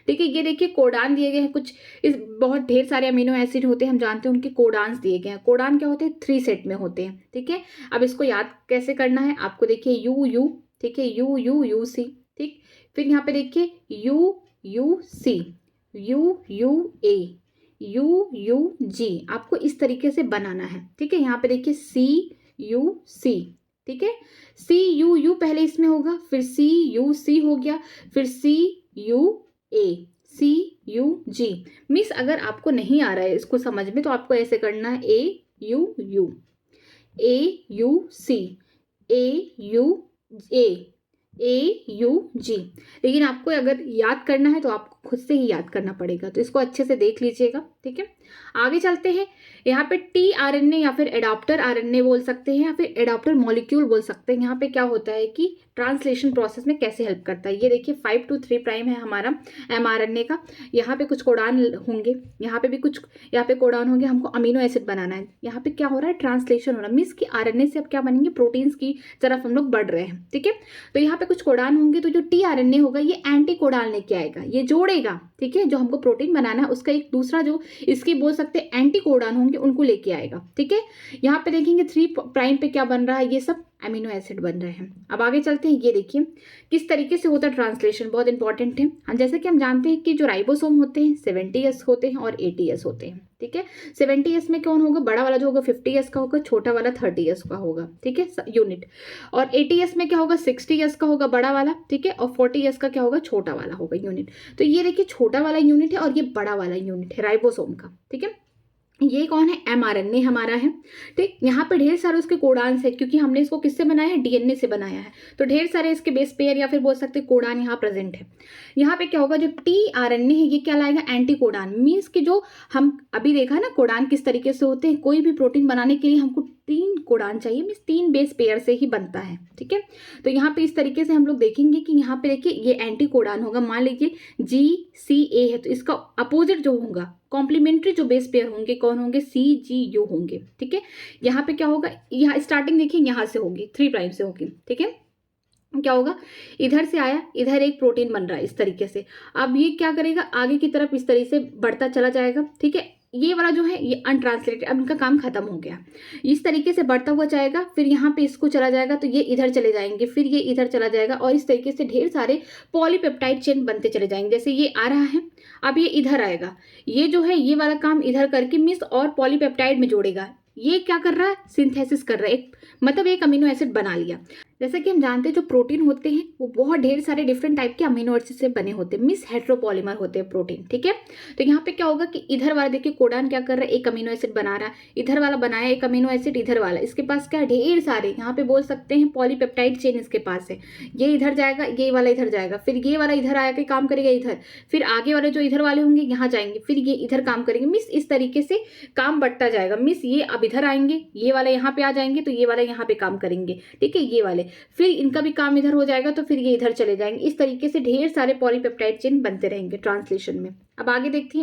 ठीक है, ये देखिए कोडान दिए गए हैं कुछ। इस बहुत ढेर सारे अमीनो एसिड होते हैं, हम जानते हैं, उनके कोडान्स दिए गए हैं। कोडान क्या होते हैं? 3 सेट में होते हैं। ठीक है, अब इसको याद कैसे करना है आपको? देखिए यू, ठीक है, यू सी। ठीक, फिर यहाँ पे देखिए U C, U A, U G, आपको इस तरीके से बनाना है। ठीक है, यहाँ पे देखिए सी। ठीक है, सी यू पहले इसमें होगा, फिर सी हो गया, फिर ए, सी जी। मिस अगर आपको नहीं आ रहा है इसको समझ में तो आपको ऐसे करना है ए यू सी, ए यू जी। लेकिन आपको अगर याद करना है तो आपको खुद से ही याद करना पड़ेगा, तो इसको अच्छे से देख लीजिएगा। ठीक है, आगे चलते हैं। यहाँ पे टी आरएनए या फिर एडाप्टर आरएनए बोल सकते हैं या फिर एडाप्टर मॉलिक्यूल बोल सकते हैं। यहाँ पे क्या होता है कि ट्रांसलेशन प्रोसेस में कैसे हेल्प करता है। ये देखिए 5 to 3 प्राइम है हमारा एमआरएनए का। यहाँ पे कुछ कोडान होंगे, यहाँ पे भी कुछ, यहाँ पे कोडान होंगे। हमको अमीनो एसिड बनाना है। यहाँ पे क्या हो रहा है? ट्रांसलेशन हो रहा है। मीन्स कि आरएनए से अब क्या बनेंगे? प्रोटीन्स की तरफ हम लोग बढ़ रहे हैं। ठीक है, तो यहाँ पे कुछ कोडान होंगे, तो जो टी आरएनए होगा ये एंटी कोडान लेके आएगा, ये जोड़ेगा। ठीक है, जो हमको प्रोटीन बनाना है उसका एक दूसरा जो इसके बोल सकते हैं एंटी कोडान होंगे उनको लेके आएगा। ठीक है, यहाँ पे देखेंगे 3 प्राइम पे क्या बन रहा है, ये सब अमीनो एसिड बन रहे हैं। अब आगे चलते हैं, ये देखिए किस तरीके से होता है ट्रांसलेशन, बहुत इंपॉर्टेंट है। हम जैसे कि हम जानते हैं कि जो राइबोसोम होते हैं 70S होते हैं और 80S होते हैं। ठीक है, 70S में कौन होगा, बड़ा वाला जो होगा 50S का होगा, छोटा वाला 30S का होगा। ठीक है, यूनिट। और 80S में क्या होगा, 60S का होगा बड़ा वाला। ठीक है, और 40S का क्या होगा, छोटा वाला होगा यूनिट। तो ये देखिए छोटा वाला यूनिट है और ये बड़ा वाला यूनिट है राइबोसोम का। ठीक है, ये कौन है, mRNA हमारा है। ठीक, यहाँ पे ढेर सारे उसके कोडान्स है क्योंकि हमने इसको किससे बनाया है, डीएनए से बनाया है। तो ढेर सारे इसके बेस पेयर या फिर बोल सकते हैं कोडान यहाँ प्रेजेंट है। यहाँ पे क्या होगा, जो tRNA है ये क्या लाएगा, एंटी कोडान। मीन्स कि जो हम अभी देखा ना कोडान किस तरीके से होते हैं, कोई भी प्रोटीन बनाने के लिए हमको 3 कोडान चाहिए, मीन्स 3 बेस पेयर से ही बनता है। ठीक है, तो यहाँ पे इस तरीके से हम लोग देखेंगे कि यहाँ पे देखिए ये एंटी कोडान होगा। मान लीजिए GCA है तो इसका अपोजिट जो होगा कॉम्प्लीमेंट्री जो बेस पेयर होंगे कौन होंगे, CGU होंगे। ठीक है, यहाँ पे क्या होगा, यहाँ स्टार्टिंग देखिए यहाँ से होगी 3 प्राइम से होगी। ठीक है, क्या होगा, इधर से आया, इधर एक प्रोटीन बन रहा है इस तरीके से। अब ये क्या करेगा, आगे की तरफ इस तरीके से बढ़ता चला जाएगा। ठीक है, ये वाला जो है ये अनट्रांसलेटेड, अब इनका काम खत्म हो गया। इस तरीके से बढ़ता हुआ जाएगा, फिर यहाँ पे इसको चला जाएगा तो ये इधर चले जाएंगे, फिर ये इधर चला जाएगा और इस तरीके से ढेर सारे पॉलीपेप्टाइड चेन बनते चले जाएंगे। जैसे ये आ रहा है, अब ये इधर आएगा, ये जो है ये वाला काम इधर करके मिस और पॉलीपेप्टाइड में जोड़ेगा। ये क्या कर रहा है, सिंथेसिस कर रहा है, एक मतलब एक अमीनो एसिड बना लिया। जैसे कि हम जानते हैं जो प्रोटीन होते हैं वो बहुत ढेर सारे डिफरेंट टाइप के अमीनो एसिड से बने होते हैं, मिस हेट्रोपॉलीमर होते हैं प्रोटीन। ठीक है, तो यहाँ पे क्या होगा कि इधर वाला देखिए कोडान क्या कर रहा है, एक अमीनो एसिड बना रहा है, इधर वाला बनाया एक अमीनो एसिड, इधर वाला इसके पास क्या ढेर सारे यहाँ पे बोल सकते हैं पॉलीपेप्टाइड चेन इसके पास है। ये इधर जाएगा, ये वाला इधर जाएगा, फिर ये वाला इधर आके काम करेगा इधर, फिर आगे वाले जो इधर वाले होंगे यहाँ जाएंगे, फिर ये इधर काम करेंगे। मिस इस तरीके से काम बढ़ता जाएगा। मिस ये अब इधर आएंगे, ये वाला यहाँ पे आ जाएंगे तो ये वाला यहाँ पे काम करेंगे। ठीक है, ये वाले फिर इनका भी काम इधर हो जाएगा तो फिर ये इधर चले जाएंगे। इस तरीके से ढेर सारे पॉलीपेप्टाइड चेन बनते रहेंगे ट्रांसलेशन में। अब आगे देखते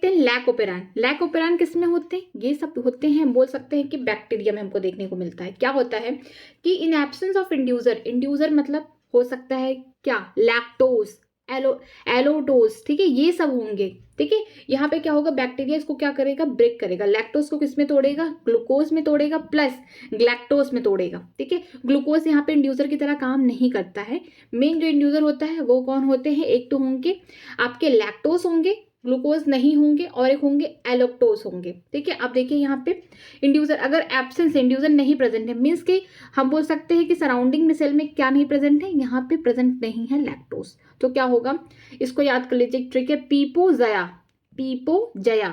हैं लैकोपेरान। लैकोपेरान किस में होते हैं, ये सब होते हैं बोल सकते हैं कि बैक्टीरिया में हमको देखने को मिलता है। क्या होता है कि इन एब्सेंस ऑफ इंड्यूसर मतलब हो सकता है क्या, लैक्टोज, एलोटोज। ठीक है, ये सब होंगे। ठीक है, यहाँ पे क्या होगा, बैक्टीरिया इसको क्या करेगा, ब्रेक करेगा, लैक्टोज को किस में तोड़ेगा, ग्लूकोज में तोड़ेगा प्लस ग्लैक्टोज में तोड़ेगा। ठीक है, ग्लूकोज यहाँ पे इंड्यूसर की तरह काम नहीं करता है। मेन जो इंड्यूसर होता है वो कौन होते हैं, एक तो होंगे आपके लैक्टोज होंगे, ग्लूकोज नहीं होंगे, और एक होंगे एलोक्टोज होंगे। ठीक है, अब देखिए यहाँ पे इंड्यूसर अगर एब्सेंस इंड्यूसर नहीं प्रेजेंट है, मीन्स कि हम बोल सकते हैं कि सराउंडिंग में सेल में क्या नहीं प्रेजेंट है, यहाँ पे प्रेजेंट नहीं है लैक्टोज। तो क्या होगा, इसको याद कर लीजिए, ट्रिक है पीपोजया, PIPOZYA।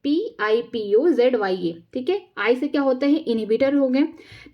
ठीक है, आई से क्या होता है, इनहिबिटर हो गए।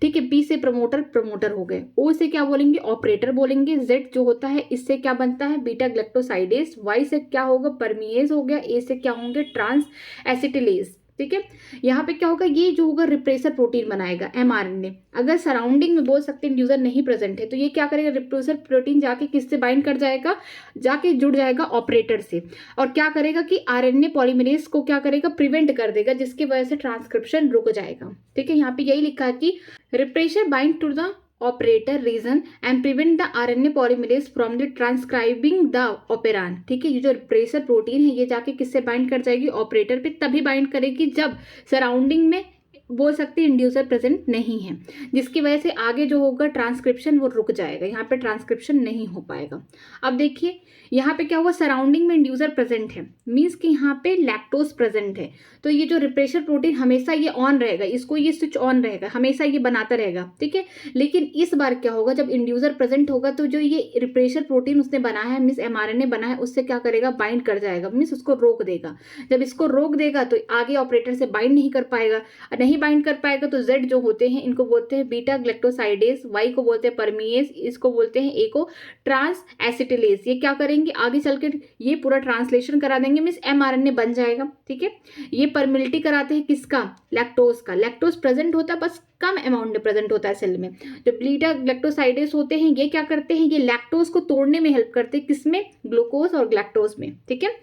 ठीक है, पी से प्रमोटर हो गए, ओ से क्या बोलेंगे, ऑपरेटर बोलेंगे, जेड जो होता है इससे क्या बनता है, बीटा ग्लैक्टोसाइडेज, वाई से क्या होगा, परमिएज हो गया, ए से क्या होंगे, ट्रांस एसिटिलेज। ठीक है, यहाँ पे क्या होगा, ये जो होगा रिप्रेसर प्रोटीन बनाएगा mRNA। अगर सराउंडिंग में बोल सकते हैं इंड्यूसर नहीं प्रेजेंट है तो ये क्या करेगा, रिप्रेसर प्रोटीन जाके किससे बाइंड कर जाएगा, जाके जुड़ जाएगा ऑपरेटर से, और क्या करेगा कि RNA पॉलीमरेज को क्या करेगा, प्रिवेंट कर देगा, जिसकी वजह से ट्रांसक्रिप्शन रुक जाएगा। ठीक है, यहाँ पे यही लिखा है कि repressor bind to the operator region and prevent the RNA polymerase from the transcribing the operon. ठीक है, ये जो रिप्रेसर प्रोटीन है ये जाके किससे बाइंड कर जाएगी, ऑपरेटर पे, तभी बाइंड करेगी जब सराउंडिंग में बोल सकते हैं इंड्यूसर प्रेजेंट नहीं है, जिसकी वजह से आगे जो होगा ट्रांसक्रिप्शन वो रुक जाएगा, यहाँ पे ट्रांसक्रिप्शन नहीं हो पाएगा। अब देखिए यहाँ पे क्या हुआ, सराउंडिंग में इंड्यूसर प्रेजेंट है, मीन्स कि यहाँ पे लैक्टोज प्रेजेंट है, तो ये जो रिप्रेसर प्रोटीन हमेशा ये ऑन रहेगा, इसको ये स्विच ऑन रहेगा, हमेशा ये बनाता रहेगा। ठीक है, लेकिन इस बार क्या होगा, जब इंड्यूसर प्रेजेंट होगा तो जो ये रिप्रेसर प्रोटीन उसने बनाया है, मीन्स mRNA बना है, उससे क्या करेगा, बाइंड कर जाएगा, मीन्स उसको रोक देगा। जब इसको रोक देगा तो आगे ऑपरेटर से बाइंड नहीं कर पाएगा, नहीं बाइंड कर पाएगा तो जेड जो होते हैं इनको बोलते हैं बीटा ग्लैक्टोसाइडेज, वाई को बोलते हैं परमिएज, इसको बोलते हैं ए को ट्रांस एसिटिलेज। ये क्या करेंगे, आगे चल के ये पूरा ट्रांसलेशन करा देंगे, मीन्स mRNA बन जाएगा। ठीक है, ये परमिलिटी कराते हैं किसका, लैक्टोज का। लैक्टोज प्रेजेंट होता है बस कम अमाउंट में प्रेजेंट होता है सेल में। जो बीटा ग्लैक्टोसाइडेज होते हैं ये क्या करते हैं, ये लैक्टोज को तोड़ने में हेल्प करते हैं, किसमें, ग्लूकोज और ग्लैक्टोज में। ठीक है,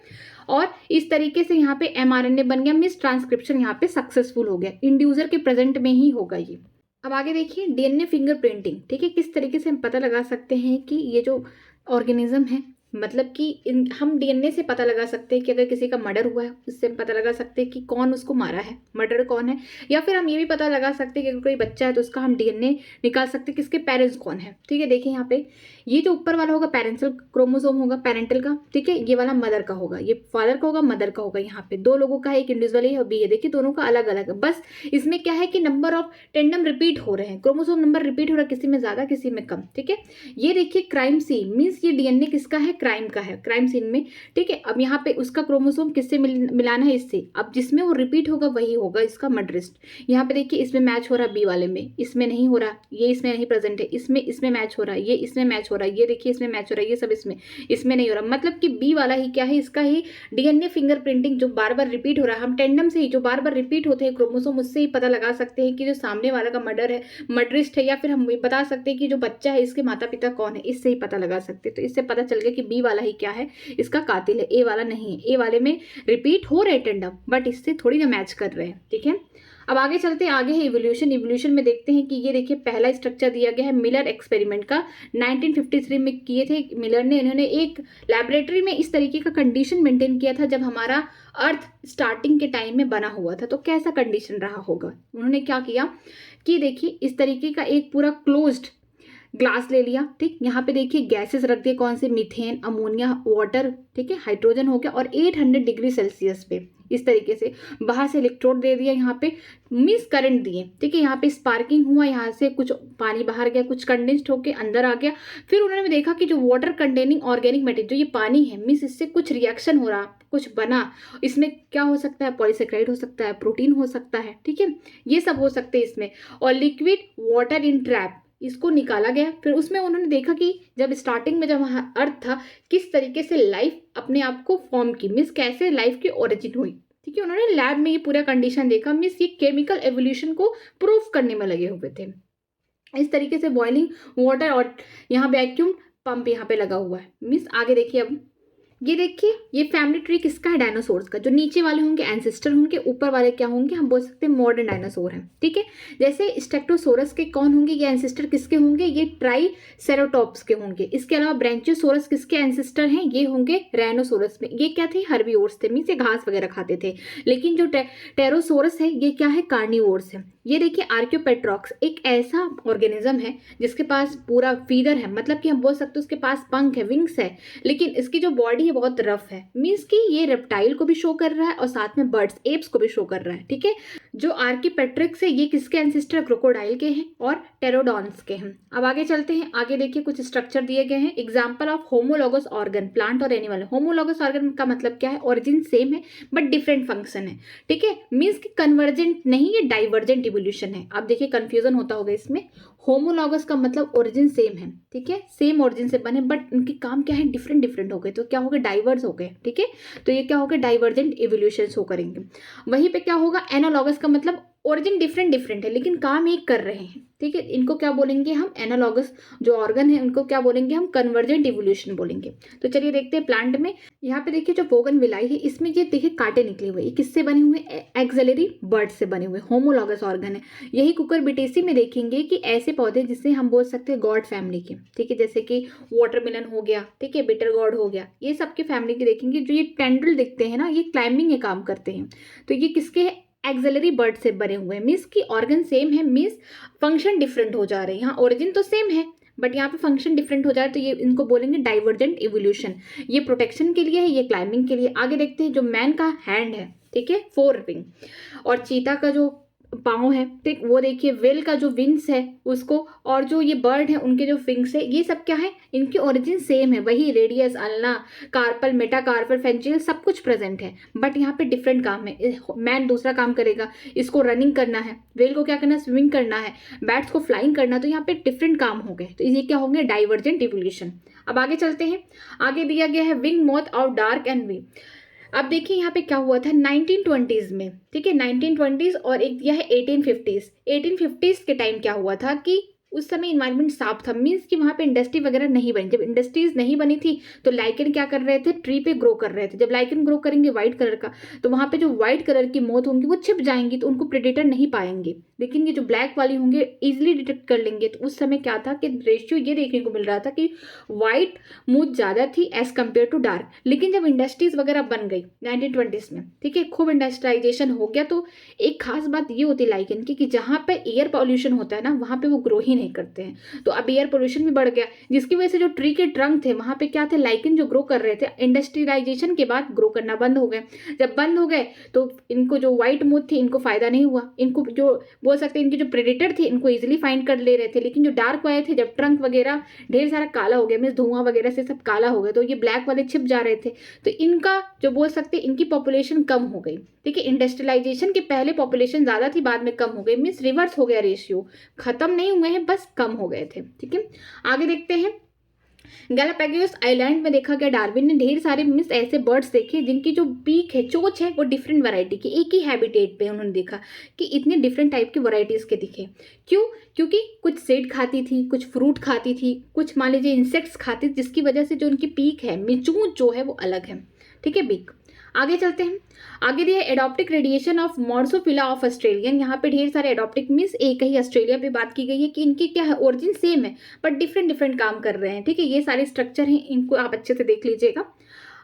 और इस तरीके से यहाँ पे mRNA बन गया, मीन्स ट्रांसक्रिप्शन यहाँ पे सक्सेसफुल हो गया, इंड्यूसर के प्रेजेंट में ही होगा ये। अब आगे देखिए DNA फिंगरप्रिंटिंग। ठीक है, किस तरीके से हम पता लगा सकते हैं कि ये जो ऑर्गेनिज्म है मतलब कि हम डीएनए से पता लगा सकते हैं कि अगर किसी का मर्डर हुआ है उससे हम पता लगा सकते हैं कि कौन उसको मारा है, मर्डर कौन है। या फिर हम ये भी पता लगा सकते हैं कि अगर कोई बच्चा है तो उसका हम डीएनए निकाल सकते हैं कि इसके पेरेंट्स कौन है। ठीक है, देखिए यहाँ पे ये जो ऊपर वाला होगा पेरेंटल क्रोमोसोम होगा, पेरेंटल का। ठीक है, ये वाला मदर का होगा, ये फादर का होगा, मदर का होगा। यहाँ पे दो लोगों का है, एक इंडिविजुअल है और बी है। देखिए दोनों का अलग अलग है, बस इसमें क्या है कि नंबर ऑफ टेंडम रिपीट हो रहे हैं, क्रोमोसोम नंबर रिपीट हो रहा है, किसी में ज्यादा किसी में कम। ठीक है, ये देखिए क्राइम सीन मीन्स ये डीएनए किसका है, क्राइम का है, क्राइम सीन में। ठीक है, अब यहाँ पे उसका क्रोमोसोम किससे मिलाना है, इससे। अब जिसमें वो रिपीट होगा वही होगा इसका मर्डरिस्ट। यहाँ पे देखिए इसमें मैच हो रहा है बी वाले में, इसमें नहीं हो रहा, ये इसमें नहीं प्रेजेंट है, इसमें मैच हो रहा है, ये इसमें मैच हो रहा है, ये देखिए इसमें मैच हो रहा है, ये सब इसमें नहीं हो रहा। मतलब कि बी वाला ही क्या है, इसका ही डीएनए फिंगरप्रिंटिंग जो बार बार रिपीट हो रहा है, हम टेंडम से ही जो बार बार रिपीट होते हैं क्रोमोसोम, उससे ही पता लगा सकते हैं कि जो सामने वाला का मर्डर है, मर्डरिस्ट है। या फिर हम बता सकते हैं कि जो बच्चा है इसके माता पिता कौन है, इससे ही पता लगा सकते हैं। तो इससे पता चल गया कि बी वाला ही क्या है, इसका कातिल है, ए वाला नहीं है। ए वाले में रिपीट हो रहे टेंडम बट इससे थोड़ी ना मैच कर रहे हैं। ठीक है, अब आगे चलते हैं, आगे है इवोल्यूशन। इवोल्यूशन में देखते हैं कि ये देखिए पहला स्ट्रक्चर दिया गया है मिलर एक्सपेरिमेंट का, 1953 में किए थे मिलर ने। इन्होंने एक लैबोरेटरी में इस तरीके का कंडीशन मेंटेन किया था जब हमारा अर्थ स्टार्टिंग के टाइम में बना हुआ था। तो कैसा कंडीशन रहा होगा, उन्होंने क्या किया कि देखिए इस तरीके का एक पूरा क्लोज्ड ग्लास ले लिया। ठीक, यहाँ पे देखिए गैसेस रख दिए, कौन से, मीथेन, अमोनिया, वाटर, ठीक है, हाइड्रोजन हो गया, और 800 डिग्री सेल्सियस पे इस तरीके से बाहर से इलेक्ट्रोड दे दिया, यहाँ पे मीन्स करंट दिए। ठीक है, यहाँ पे स्पार्किंग हुआ, यहाँ से कुछ पानी बाहर गया, कुछ कंडेंस्ड होके अंदर आ गया। फिर उन्होंने देखा कि जो वाटर कंटेनिंग ऑर्गेनिक मटेरियल, जो ये पानी है मीन्स इससे कुछ रिएक्शन हो रहा, कुछ बना। इसमें क्या हो सकता है, पॉलीसेक्राइड हो सकता है, प्रोटीन हो सकता है। ठीक है, ये सब हो सकते हैं इसमें। और लिक्विड वाटर इन ट्रैप, इसको निकाला गया। फिर उसमें उन्होंने देखा कि जब स्टार्टिंग में जब वहाँ अर्थ था किस तरीके से लाइफ अपने आप को फॉर्म की, मीन्स कैसे लाइफ की ओरिजिन हुई। ठीक है, उन्होंने लैब में ये पूरा कंडीशन देखा, मीन्स ये केमिकल एवोल्यूशन को प्रूफ करने में लगे हुए थे। इस तरीके से बॉइलिंग वाटर, और यहाँ वैक्यूम पंप यहाँ पे लगा हुआ है। मीन्स आगे देखिए, अब ये देखिए ये फैमिली ट्री किसका है, डायनासोर्स का। जो नीचे वाले होंगे एंसेस्टर होंगे, ऊपर वाले क्या होंगे, हम बोल सकते हैं मॉडर्न डायनासोर हैं। ठीक है, जैसे स्टेक्टोसोरस के कौन होंगे, ये एंसेस्टर किसके होंगे, ये ट्राइसेराटोप्स के होंगे। इसके अलावा ब्रांचियोसोरस किसके एंसेस्टर हैं, ये होंगे राइनोसोरस में। ये क्या थे, हर्बीवोर्स थे, मीन्स ये घास वगैरह खाते थे। लेकिन जो टेरोसोरस है ये क्या है, कार्निवोर्स है। ये देखिए आर्कियोपेट्रॉक्स एक ऐसा ऑर्गेनिज्म है जिसके पास पूरा फीदर है, मतलब कि हम बोल सकते हैं उसके पास पंख है, विंग्स है, लेकिन इसकी जो बॉडी है बहुत रफ है। मीन्स कि ये रेप्टाइल को भी शो कर रहा है और साथ में बर्ड्स, एप्स को भी शो कर रहा है। ठीक है, जो आर्कियोपेट्रिक्स है ये किसके एंसेस्टर, क्रोकोडाइल के हैं और टेरोडॉन्स के हैं। अब आगे चलते हैं, आगे देखिए कुछ स्ट्रक्चर दिए गए हैं। Example of homologous organ, plant और एनिमल। होमोलॉगस ऑर्गन का मतलब क्या है, ओरिजिन सेम है बट डिफरेंट फंक्शन है। ठीक है, मीन्स कि कन्वर्जेंट नहीं, ये डाइवर्जेंट इवोल्यूशन है। अब देखिए कंफ्यूजन होता होगा इसमें। होमोलॉगस का मतलब ओरिजिन सेम है, ठीक है, सेम ओरिजिन से बने, बट उनके काम क्या है, डिफरेंट डिफरेंट हो गए, तो क्या हो गए, डाइवर्स हो गए। ठीक है, तो ये क्या हो गए, डाइवर्जेंट इवोल्यूशन शो करेंगे। वहीं पे क्या होगा, एनालॉगस का मतलब ओरिजिन डिफरेंट डिफरेंट है लेकिन काम एक कर रहे हैं। ठीक है, इनको क्या बोलेंगे हम, एनालॉगस जो ऑर्गन है उनको क्या बोलेंगे हम, कन्वर्जेंट इवोल्यूशन बोलेंगे। तो चलिए देखते हैं प्लांट में। यहाँ पे देखिए जो बोगनविलाई है इसमें ये देखिए कांटे निकले हुए, ये किससे बने हुए, एक्सिलरी बर्ड से बने हुए, होमोलॉगस ऑर्गन है। यही कुकुरबिटेसी में देखेंगे कि ऐसे पौधे जिससे हम बोल सकते हैं गॉड फैमिली के। ठीक है, जैसे कि वाटरमेलन हो गया, ठीक है, बिटर गॉड हो गया, ये सबके फैमिली के देखेंगे। जो ये टेंड्रिल दिखते हैं ना, ये क्लाइंबिंग के काम करते हैं। तो ये किसके एक्सिलरी बर्ड से बने हुए हैं, मीन्स की ऑर्गन सेम है, मीन्स फंक्शन डिफरेंट हो जा रहे हैं। यहाँ ओरिजिन तो सेम है बट यहाँ पे फंक्शन डिफरेंट हो जा रहा है, तो ये इनको बोलेंगे डाइवर्जेंट इवोल्यूशन। ये प्रोटेक्शन के लिए है, ये क्लाइंबिंग के लिए। आगे देखते हैं, जो मैन का हैंड है, ठीक है, 4 विंग, और चीता का जो पाँव है, ठीक, वो देखिए वेल का जो विंग्स है उसको, और जो ये बर्ड है उनके जो विंग्स है, ये सब क्या है, इनकी ओरिजिन सेम है, वही रेडियस, अल्ना, कार्पल, मेटाकार्पल, फेंचिल सब कुछ प्रेजेंट है, बट यहाँ पे डिफरेंट काम है। मैन दूसरा काम करेगा, इसको रनिंग करना है, वेल को क्या करना है, स्विमिंग करना है, बैट्स को फ्लाइंग करना, तो यहाँ पे डिफरेंट काम हो गए, तो ये क्या होंगे, डाइवर्जेंट इवोल्यूशन। अब आगे चलते हैं, आगे दिया गया है विंग मोथ और डार्क एंड वी। अब देखिए यहाँ पे क्या हुआ था 1920s में, ठीक है, 1920s, और एक दिया है 1850s। 1850s के टाइम क्या हुआ था कि उस समय इन्वायरमेंट साफ था, मीन्स कि वहाँ पे इंडस्ट्री वगैरह नहीं बनी। जब इंडस्ट्रीज नहीं बनी थी तो लाइकेन क्या कर रहे थे, ट्री पे ग्रो कर रहे थे। जब लाइकेन ग्रो करेंगे व्हाइट कलर का, तो वहाँ पे जो व्हाइट कलर की मोथ होंगी वो छिप जाएंगी, तो उनको प्रेडेटर नहीं पाएंगे। लेकिन ये जो ब्लैक वाली होंगे इजिली डिटेक्ट कर लेंगे। तो उस समय क्या था कि रेशियो ये देखने को मिल रहा था कि व्हाइट मोथ ज़्यादा थी एज कम्पेयर टू डार्क। लेकिन जब इंडस्ट्रीज वगैरह बन गई 1920s में, ठीक है, खूब इंडस्ट्रियलाइजेशन हो गया, तो एक खास बात ये होती है लाइकेन की कि जहाँ पे एयर पॉल्यूशन होता है ना, वहाँ पे वो ग्रो ही नहीं करते हैं। तो अब एयर पोल्यूशन भी बढ़ गया, जिसकी वजह से जो ट्री के ट्रंक थे वहाँ पे क्या थे, लाइकेन जो ग्रो कर रहे थे इंडस्ट्रियलाइजेशन के बाद ग्रो करना बंद हो गए। जब बंद हो गए तो इनको जो व्हाइट मोथ थी इनको फायदा नहीं हुआ। इनको जो बोल सकते हैं इनके जो प्रेडेटर थे इनको इजिली फाइंड कर ले रहे थे। लेकिन जो डार्क वाले थे, जब ट्रंक वगैरह ढेर सारा काला हो गया, मीन्स धुआं वगैरह से सब काला हो गया, तो ये ब्लैक वाले छिप जा रहे थे। तो इनका जो बोल सकते हैं इनकी पॉपुलेशन कम हो गई। ठीक है, इंडस्ट्रियलाइजेशन के पहले पॉपुलेशन ज्यादा थी, बाद में कम हो गई, मीन्स रिवर्स हो गया रेशियो, खत्म नहीं हुए हैं, बस कम हो गए थे। ठीक है, आगे देखते हैं। गैलापागोस आइलैंड में देखा गया, डार्विन ने ढेर सारे मिस ऐसे बर्ड्स देखे जिनकी जो बीक है, चोंच है, वो डिफरेंट वैरायटी की, एक ही हैबिटेट पे उन्होंने देखा कि इतने डिफरेंट टाइप की वैरायटीज के दिखे। क्यों? क्योंकि कुछ सीड खाती थी, कुछ फ्रूट खाती थी, कुछ मान लीजिए इंसेक्ट्स खाती थी, जिसकी वजह से जो उनकी पीक है, चोंच जो है वो अलग है। ठीक है, बीक। आगे चलते हैं। आगे दिया एडॉप्टिक रेडिएशन ऑफ मोर्सोफिला ऑफ ऑस्ट्रेलियन। यहाँ पे ढेर सारे एडॉप्टिक मीन्स एक ही ऑस्ट्रेलिया पे बात की गई है कि इनकी क्या है, ओरिजिन सेम है बट डिफरेंट डिफरेंट काम कर रहे हैं। ठीक है, ये सारे स्ट्रक्चर हैं, इनको आप अच्छे से देख लीजिएगा।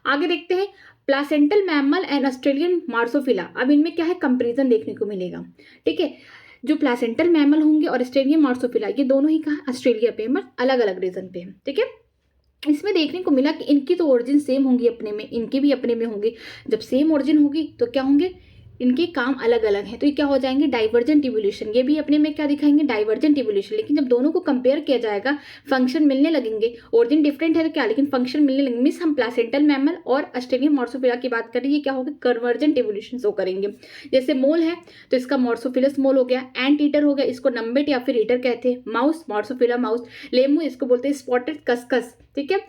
आगे देखते हैं प्लासेंटल मैमल एंड ऑस्ट्रेलियन मार्सोफिला। अब इनमें क्या है, कंपेरिजन देखने को मिलेगा। ठीक है, जो प्लासेंटल मैमल होंगे और ऑस्ट्रेलियन मार्सोफिला, ये दोनों ही कहाँ, ऑस्ट्रेलिया पे, मगर अलग अलग रीजन पे है। ठीक है, इसमें देखने को मिला कि इनकी तो ओरिजिन सेम होंगी अपने में, इनकी भी अपने में होंगी। जब सेम ओरिजिन होगी तो क्या होंगे, इनके काम अलग अलग हैं, तो ये क्या हो जाएंगे, डाइवर्जेंट इवोल्यूशन। ये भी अपने में क्या दिखाएंगे, डाइवर्जेंट इवोल्यूशन। लेकिन जब दोनों को कंपेयर किया जाएगा, फंक्शन मिलने लगेंगे, ओरिजिन डिफरेंट है तो क्या, लेकिन फंक्शन मिलने लगेंगे। मीन्स हम प्लासेंटल मैमल और ऑस्ट्रेलियन मार्सोफिला की बात करें, ये क्या होगा, कन्वर्जेंट इवोल्यूशन शो करेंगे। जैसे मोल है तो इसका मार्सोफिलस मोल हो गया, एंट ईटर हो गया, इसको नम्बेट या फिर ईटर कहते हैं। Mouse, मार्सोफिला mouse. लेमू, इसको बोलते हैं स्पॉटेड कस्कस। ठीक है,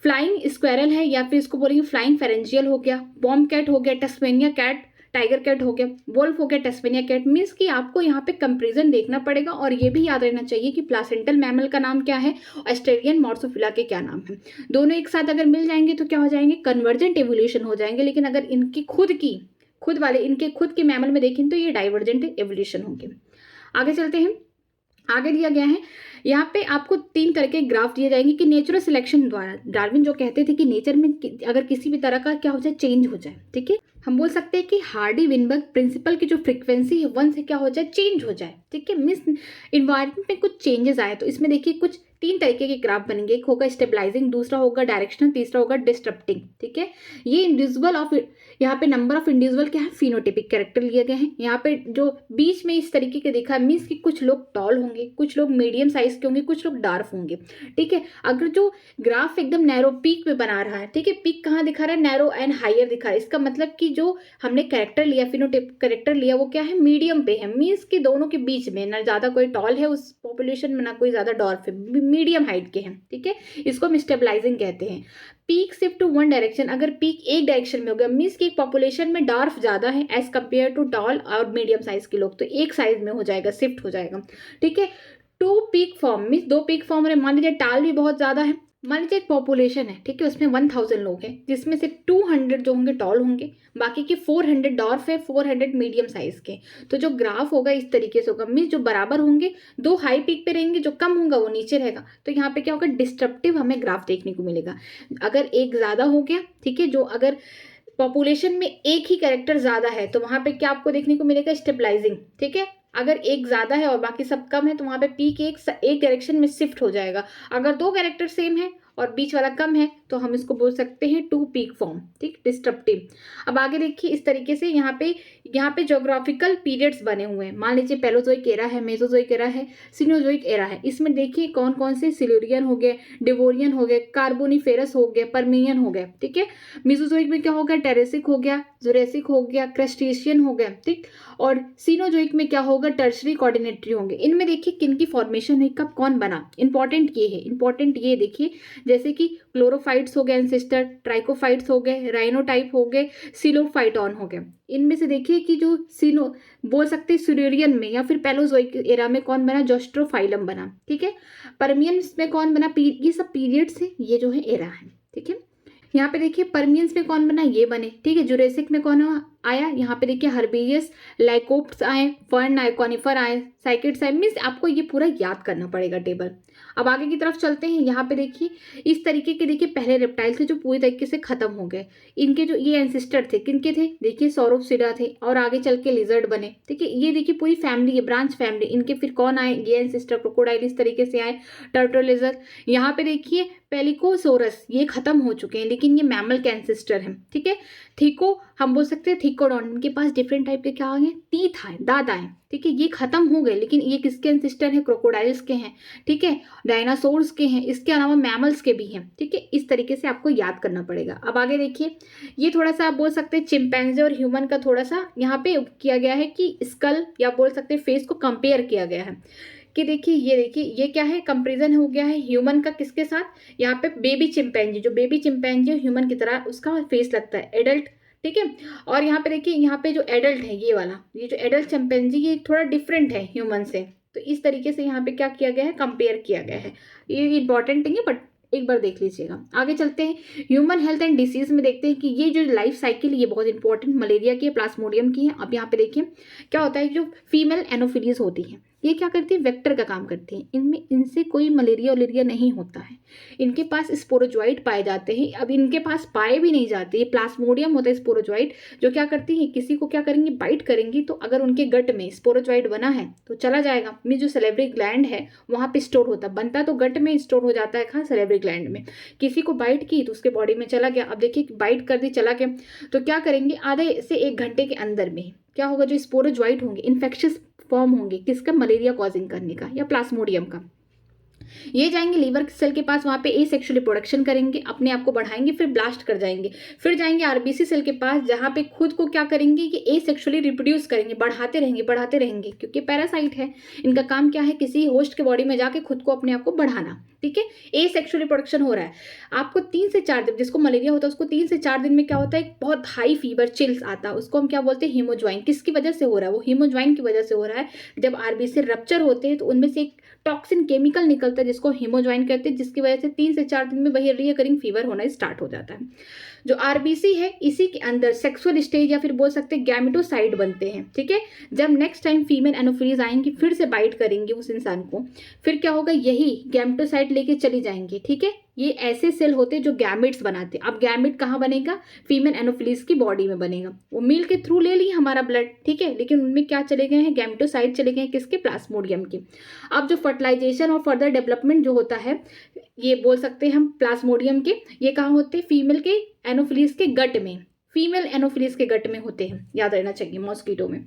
फ्लाइंग स्क्वेरल है या फिर इसको बोलेंगे फ्लाइंग फेरेंजियल हो गया। बॉम्ब कैट हो गया, टस्मेनिया कैट, टाइगर कैट हो गया, वोल्फ हो गया, टस्मेनिया कैट। मीन्स कि आपको यहाँ पे कंपेरिजन देखना पड़ेगा और ये भी याद रहना चाहिए कि प्लासेंटल मैमल का नाम क्या है, ऑस्ट्रेलियन मार्सोफिला के क्या नाम है। दोनों एक साथ अगर मिल जाएंगे तो क्या हो जाएंगे, कन्वर्जेंट एवोल्यूशन हो जाएंगे। लेकिन अगर इनकी इनके खुद के मैमल में देखें तो ये डाइवर्जेंट एवोल्यूशन होंगे। आगे चलते हैं। आगे दिया गया है, यहाँ पे आपको 3 तरह के ग्राफ दिए जाएंगे कि नेचुरल सिलेक्शन द्वारा, डार्विन जो कहते थे कि नेचर में अगर किसी भी तरह का क्या हो जाए, चेंज हो जाए। ठीक है, हम बोल सकते हैं कि हार्डी विनबर्ग प्रिंसिपल की जो फ्रीक्वेंसी है 1 से क्या हो जाए, चेंज हो जाए। ठीक है, मीन्स इन्वायरमेंट में कुछ चेंजेस आए। तो इसमें देखिए कुछ 3 तरीके के ग्राफ बनेंगे, एक होगा स्टेबलाइजिंग, दूसरा होगा डायरेक्शनल, तीसरा होगा डिस्टरप्टिंग। ठीक है, ये इंडिविजुअल ऑफ, यहाँ पे नंबर ऑफ इंडिविजुअल क्या है, फिनोटिपिक कैरेक्टर लिए गए हैं। यहाँ पे जो बीच में इस तरीके के देखा मीन्स कि कुछ लोग टॉल होंगे, कुछ लोग मीडियम साइज के होंगे, कुछ लोग डार्क होंगे। ठीक है, अगर जो ग्राफ एकदम नैरो पीक में बना रहा है, ठीक है, पीक कहाँ दिखा रहा है, नैरो एंड हायर दिखा रहा है, इसका मतलब कि जो हमने कैरेक्टर लिया, फिनोटिप कैरेक्टर लिया, वो क्या है, मीडियम पे है। मीन्स कि दोनों के बीच में ना ज्यादा कोई टॉल है उस पॉपुलेशन में, ना कोई ज्यादा डॉर्फ है, मीडियम हाइट के हैं। ठीक है, इसको हम स्टेबलाइजिंग कहते हैं। पीक शिफ्ट टू 1 डायरेक्शन, अगर पीक एक डायरेक्शन में हो गया, मीन्स कि एक पॉपुलेशन में डार्फ ज्यादा है एज कंपेयर टू टॉल और मीडियम साइज के लोग, तो एक साइज में हो जाएगा, शिफ्ट हो जाएगा। ठीक है, 2 peak form means 2 peak form है। मान लीजिए टाल भी बहुत ज्यादा है, मान लीजिए एक पॉपुलेशन है, ठीक है, उसमें 1000 लोग हैं, जिसमें से 200 जो होंगे टॉल होंगे, बाकी के 400 डॉर्फ है, 400 मीडियम साइज के। तो जो ग्राफ होगा इस तरीके से होगा, मीन्स जो बराबर होंगे 2 हाई पीक पे रहेंगे, जो कम होगा वो नीचे रहेगा। तो यहाँ पे क्या होगा, डिस्ट्रप्टिव हमें ग्राफ देखने को मिलेगा। अगर एक ज्यादा हो गया, ठीक है, जो अगर पॉपुलेशन में एक ही कैरेक्टर ज्यादा है तो वहां पे क्या आपको देखने को मिलेगा, स्टेबलाइजिंग। ठीक है, अगर एक ज्यादा है और बाकी सब कम है तो वहां पे पीक एक डायरेक्शन में शिफ्ट हो जाएगा। अगर 2 कैरेक्टर सेम है और बीच वाला कम है तो हम इसको बोल सकते हैं 2 पीक फॉर्म। ठीक, डिस्ट्रप्टिव। अब आगे देखिए इस तरीके से यहाँ पे ज्योग्राफिकल पीरियड्स बने हुए हैं। मान लीजिए पैलोजोइक एरा है, मेसोजोइक एरा है, सिनोजोइक एरा है। इसमें देखिए कौन कौन से, सिल्यूरियन हो गए, डिवोरियन हो गए, कार्बोनिफेरस हो गया, परमियन हो गया। ठीक है, मेसोजोइक में क्या हो गया, टेरेसिक हो गया, जुरेसिक हो गया, क्रस्टेशियन हो गया। ठीक, और सिनोजोइक में क्या होगा, टर्शरी कोऑर्डिनेटरी होंगे। इनमें देखिए किन की फॉर्मेशन हुई, कब कौन बना। इंपॉर्टेंट ये है, इंपॉर्टेंट ये देखिए, जैसे कि क्लोरोफाइट्स हो गए एंसेस्टर, ट्राइकोफाइट्स हो गए, राइनोटाइप हो गए, सिलोफाइटॉन हो गए। इनमें से देखिए कि जो सिनो बोल सकते हैं सिल्यूरियन में या फिर पैलोजोइक एरा में कौन बना, जोस्ट्रोफाइलम बना, ठीक है। परमियंस में कौन बना, ये सब पीरियड्स है, ये जो है एरा है, ठीक है। यहाँ पे देखिए परमियंस में कौन बना, ये बने, ठीक है। जुरेसिक में कौन आया, यहाँ पे देखिए हर्बेरियस, लाइकोप्स आए, फर्न आए, कॉनिफर आए, साइकेड्स आए। मीन्स आपको ये पूरा याद करना पड़ेगा टेबल। अब आगे की तरफ चलते हैं। यहाँ पे देखिए इस तरीके के देखिए पहले रेप्टाइल थे जो पूरी तरीके से खत्म हो गए। इनके जो ये एंसेस्टर थे किनके थे, देखिए सौरोपसिडा थे और आगे चल के लिजर्ड बने, ठीक है। ये देखिए पूरी फैमिली है, ब्रांच फैमिली। इनके फिर कौन आए, ये एंसेस्टर क्रोकोडाइल इस तरीके से आए, टर्टल लिजर्ड। यहाँ पे देखिए पेलिकोसोरस ये खत्म हो चुके हैं लेकिन ये मैमल के एंसेस्टर हैं, ठीक है। थीको हम बोल सकते हैं थीकोडॉन, इनके पास डिफरेंट टाइप के क्या आ गए, टीथ आए, दांत आए, ठीक है। ये खत्म हो गए लेकिन ये किसके एंसेस्टर हैं, क्रोकोडाइल्स के हैं, ठीक है, डायनासोर्स के हैं, इसके अलावा मैमल्स के भी हैं, ठीक है। इस तरीके से आपको याद करना पड़ेगा। अब आगे देखिए ये थोड़ा सा आप बोल सकते हैं चिंपैंजी और ह्यूमन का थोड़ा सा यहाँ पे किया गया है कि स्कल या बोल सकते हैं फेस को कंपेयर किया गया है कि देखिए ये क्या है, कंपेरिजन हो गया है ह्यूमन का किसके साथ, यहाँ पे बेबी चिंपैंजी, जो बेबी चिंपैंजी ह्यूमन की तरह उसका फेस लगता है, एडल्ट, ठीक है। और यहाँ पे देखिए यहाँ पे जो एडल्ट है ये वाला, ये जो एडल्ट चिंपैंजी ये थोड़ा डिफरेंट है ह्यूमन से। तो इस तरीके से यहाँ पे क्या किया गया है, कंपेयर किया गया है। ये इंपॉर्टेंट नहीं है बट एक बार देख लीजिएगा। आगे चलते हैं ह्यूमन हेल्थ एंड डिसीज में, देखते हैं कि ये जो लाइफ साइकिल ये बहुत इंपॉर्टेंट मलेरिया की है, प्लाज्मोडियम की है। अब यहाँ पे देखिए क्या होता है, जो फीमेल एनोफिलीज होती है ये क्या करती है, वेक्टर का काम करती है। इनसे कोई मलेरिया वलेरिया नहीं होता है। इनके पास स्पोरोजोइट पाए जाते हैं। अब इनके पास पाए भी नहीं जाते, ये प्लाज्मोडियम होता है स्पोरोजोइट, जो क्या करती है, किसी को क्या करेंगी, बाइट करेंगी तो अगर उनके गट में स्पोरोजोइट बना है तो चला जाएगा। मीन जो सैलिवरी ग्लैंड है वहाँ पे स्टोर होता है, बनता तो गट में स्टोर हो जाता है, कहाँ, सैलिवरी ग्लैंड में। किसी को बाइट की तो उसके बॉडी में चला गया। अब देखिए बाइट कर दी, चला गया, तो क्या करेंगे, आधे से 1 घंटे के अंदर में क्या होगा, जो स्पोरोजोइट होंगे इन्फेक्शियस फॉर्म होंगे, किसका, मलेरिया कॉजिंग करने का या प्लाज्मोडियम का। ये जाएंगे लीवर सेल के पास, वहां पे एसेक्सुअली प्रोडक्शन करेंगे, अपने आप को बढ़ाएंगे, फिर ब्लास्ट कर जाएंगे। फिर जाएंगे आरबीसी सेल के पास, जहां पे खुद को क्या करेंगे कि एसेक्सुअली रिप्रोड्यूस करेंगे, बढ़ाते रहेंगे क्योंकि पैरासाइट है। इनका काम क्या है, किसी होस्ट के बॉडी में जाके खुद को अपने आप को बढ़ाना, ठीक है। एसेक्सुअली प्रोडक्शन हो रहा है। आपको 3 से 4 दिन, जिसको मलेरिया होता है उसको 3 से 4 दिन में क्या होता है, बहुत हाई फीवर, चिल्स आता है, उसको हम क्या बोलते हैं, हीमोज्वाइन। किसकी वजह से हो रहा है, वो हीमोज्वाइन की वजह से हो रहा है। जब आरबीसी रप्चर होते हैं तो उनमें से एक टॉक्सिन केमिकल निकलता है जिसको हीमोज्वाइन कहते हैं, जिसकी वजह से 3 से 4 दिन में वही रिकरिंग फीवर होना स्टार्ट हो जाता है। जो आरबीसी है इसी के अंदर सेक्सुअल स्टेज या फिर बोल सकते हैं गैमेटोसाइट बनते हैं, ठीक है। जब नेक्स्ट टाइम फीमेल एनोफिलीज आएंगी फिर से बाइट करेंगी उस इंसान को, फिर क्या होगा, यही गैमेटोसाइट लेके चली जाएंगी, ठीक है। ये ऐसे सेल होते हैं जो गैमेट्स बनाते हैं। अब गैमेट कहाँ बनेगा, फीमेल एनोफिलीज की बॉडी में बनेगा। वो मिल के थ्रू ले ली हमारा ब्लड, ठीक है, लेकिन उनमें क्या चले गए हैं, गैमेटोसाइट चले गए हैं, किसके, प्लाज्मोडियम के। अब जो फर्टिलाइजेशन और फर्दर डेवलपमेंट जो होता है, ये बोल सकते हैं हम प्लाज्मोडियम के, ये कहाँ होते हैं, फीमेल के एनोफिलीज के गट में, फीमेल एनोफिलीज के गट में होते हैं, याद रहना चाहिए, मॉस्किटो में।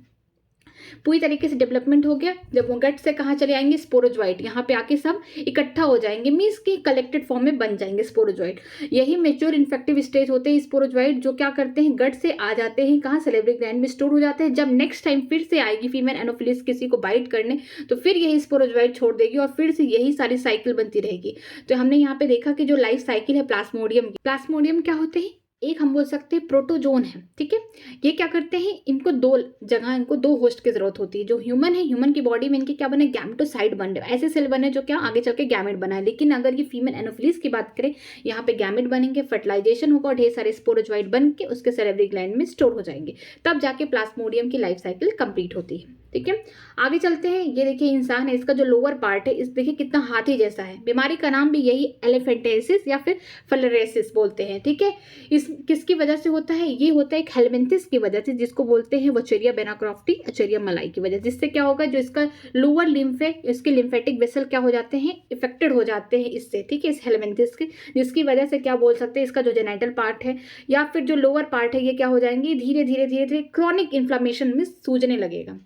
पूरी तरीके से डेवलपमेंट हो गया। जब वो गट से कहाँ चले आएंगे, स्पोरोजोइट, यहाँ पे आके सब इकट्ठा हो जाएंगे, मीन्स की कलेक्टेड फॉर्म में बन जाएंगे स्पोरोजोइट। यही मेच्योर इन्फेक्टिव स्टेज होते हैं स्पोरोजोइट, जो क्या करते हैं, गट से आ जाते हैं, कहाँ, सैलिवरी ग्लैंड में स्टोर हो जाते हैं। जब नेक्स्ट टाइम फिर से आएगी फीमेल एनोफिलीज किसी को बाइट करने, तो फिर यही स्पोरोजोइट छोड़ देगी और फिर से यही सारी साइकिल बनती रहेगी। तो हमने यहाँ पे देखा कि जो लाइफ साइकिल है प्लाज्मोडियम की, प्लाज्मोडियम क्या होते हैं, एक हम बोल सकते हैं प्रोटोजोन है, ठीक है। ये क्या करते हैं, इनको 2 जगह, इनको 2 होस्ट की जरूरत होती है। जो ह्यूमन है, ह्यूमन की बॉडी में इनके क्या बने, गैमेटोसाइट बन रहे, ऐसे सेल बने जो क्या आगे चल के गैमेट बना है। लेकिन अगर ये फीमेल एनोफिलीज की बात करें, यहाँ पे गैमेट बनेंगे, फर्टिलाइजेशन होगा और ढेर सारे स्पोरोजोइट बन के उसके सैलिवरी ग्लैंड में स्टोर हो जाएंगे, तब जाके प्लाज्मोडियम की लाइफ साइकिल कंप्लीट होती है, ठीक है। आगे चलते हैं। ये देखिए इंसान है, इसका जो लोअर पार्ट है, इस देखिए कितना हाथी जैसा है। बीमारी का नाम भी यही एलिफेंटेसिस या फिर फिलरेसिस बोलते हैं, ठीक है। इस किसकी वजह से होता है, ये होता है एक हेलमिंथिस की वजह से, जिसको बोलते हैं वचेरिया बेनाक्रॉफ्टी, अचेरिया मलाई की वजह, जिससे क्या होगा, जो इसका लोअर लिम्फ है, इसके लिम्फेटिक वेसल क्या हो जाते हैं, इफेक्टेड हो जाते हैं इससे, ठीक है, इस हेलमिंथिस के, जिसकी वजह से क्या बोल सकते हैं, इसका जो जेनाइटल पार्ट है या फिर जो लोअर पार्ट है, ये क्या हो जाएंगे, धीरे धीरे क्रॉनिक इन्फ्लामेशन में सूजने लगेगा।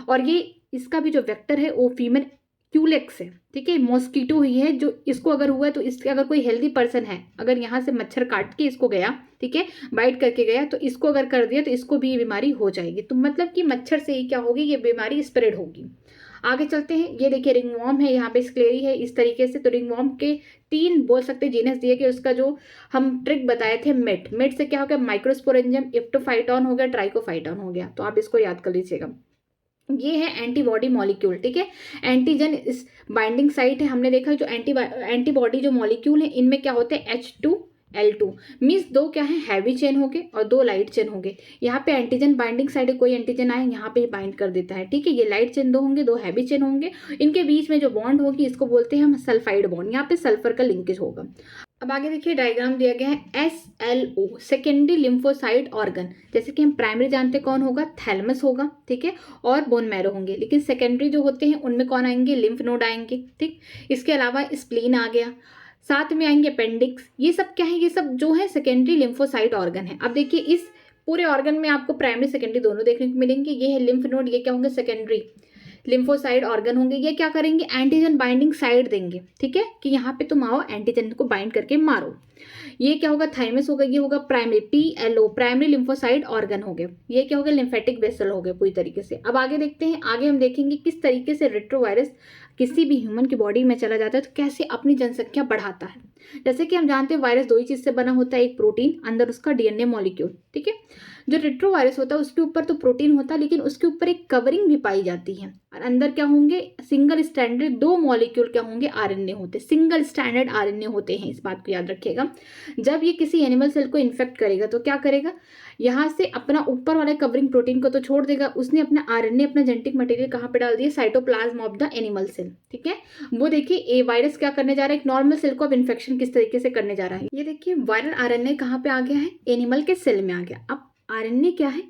और ये इसका भी जो वेक्टर है वो फीमेल क्यूलेक्स है, ठीक है, मॉस्किटो ही है। जो इसको अगर हुआ है तो इसके, अगर कोई हेल्दी पर्सन है, अगर यहाँ से मच्छर काट के इसको गया, ठीक है, बाइट करके गया, तो इसको अगर कर दिया तो इसको भी ये बीमारी हो जाएगी। तो मतलब कि मच्छर से ही क्या होगी, ये बीमारी स्प्रेड होगी। आगे चलते हैं। ये देखिए रिंगवॉर्म है, यहाँ पे स्क्लेरी है इस तरीके से। तो रिंगवॉर्म के तीन बोल सकते जीनस दिए कि उसका जो हम ट्रिक बताए थे मेट से क्या हो गया माइक्रोस्पोरेंजियम, इप्टोफाइटॉन हो गया, ट्राइकोफाइटॉन हो गया। तो आप इसको याद कर लीजिएगा। ये है एंटीबॉडी मॉलिक्यूल, ठीक है। एंटीजन इस बाइंडिंग साइट है, हमने देखा जो एंटीबॉडी जो मॉलिक्यूल है इनमें क्या होते हैं H2L2 मीन्स दो क्या है हैवी चेन हो गए और दो लाइट चेन हो गए। यहाँ पे एंटीजन बाइंडिंग साइड है, कोई एंटीजन आए यहाँ पे बाइंड कर देता है, ठीक है। ये लाइट चेन दो होंगे, दो हैवी चेन होंगे, इनके बीच में जो बॉन्ड होगी इसको बोलते हैं हम सल्फाइड बॉन्ड। यहाँ पे सल्फर का लिंकेज होगा। अब आगे देखिए डायग्राम दिया गया है SLO सेकेंडरी लिम्फोसाइट ऑर्गन। जैसे कि हम प्राइमरी जानते कौन होगा, थैलेमस होगा, ठीक है, और बोन मैरो होंगे। लेकिन सेकेंडरी जो होते हैं उनमें कौन आएंगे, लिम्फ नोड आएंगे, ठीक। इसके अलावा स्प्लीन आ गया, साथ में आएंगे अपेंडिक्स। ये सब क्या है, ये सब जो है सेकेंडरी लिम्फोसाइट ऑर्गन है। अब देखिए इस पूरे ऑर्गन में आपको प्राइमरी सेकेंडरी दोनों देखने को मिलेंगे। ये है लिम्फ नोड, ये क्या होंगे सेकेंडरी लिम्फोसाइड ऑर्गन होंगे। ये क्या करेंगे, एंटीजन बाइंडिंग साइड देंगे, ठीक है, कि यहाँ पे तुम आओ एंटीजन को बाइंड करके मारो। ये क्या होगा, थाइमस होगा, ये होगा primary PLO primary lymphocyte organ हो गए। ये क्या होगा, लिम्फेटिक वेसल हो गए पूरी तरीके से। अब आगे देखते हैं, आगे हम देखेंगे किस तरीके से रेट्रोवायरस किसी भी ह्यूमन की बॉडी में चला जाता है तो कैसे अपनी जनसंख्या बढ़ाता है। जैसे कि हम जानते हैं वायरस दो ही चीज से बना होता है, एक प्रोटीन, अंदर उसका DNA मॉलिक्यूल, ठीक है। जो रेट्रोवायरस होता है उसके ऊपर तो प्रोटीन होता है लेकिन उसके ऊपर एक कवरिंग भी पाई जाती है और अंदर क्या होंगे, सिंगल स्टैंडर्ड दो मॉलिक्यूल क्या होंगे, RNA होते, सिंगल स्टैंडर्ड RNA होते हैं। इस बात को याद रखिएगा। जब ये किसी एनिमल सेल को इन्फेक्ट करेगा तो क्या करेगा, यहाँ से अपना ऊपर वाले कवरिंग प्रोटीन को तो छोड़ देगा, उसने अपना RNA अपना जेनेटिक मटेरियल कहाँ पे डाल दिया, cytoplasm of the animal cell, ठीक है। वो देखिए ए वायरस क्या करने जा रहा है, एक नॉर्मल सेल को अब इन्फेक्शन किस तरीके से करने जा रहा है। ये देखिए वायरल RNA कहाँ पे आ गया है, एनिमल के सेल में आ गया। अब RNA क्या है,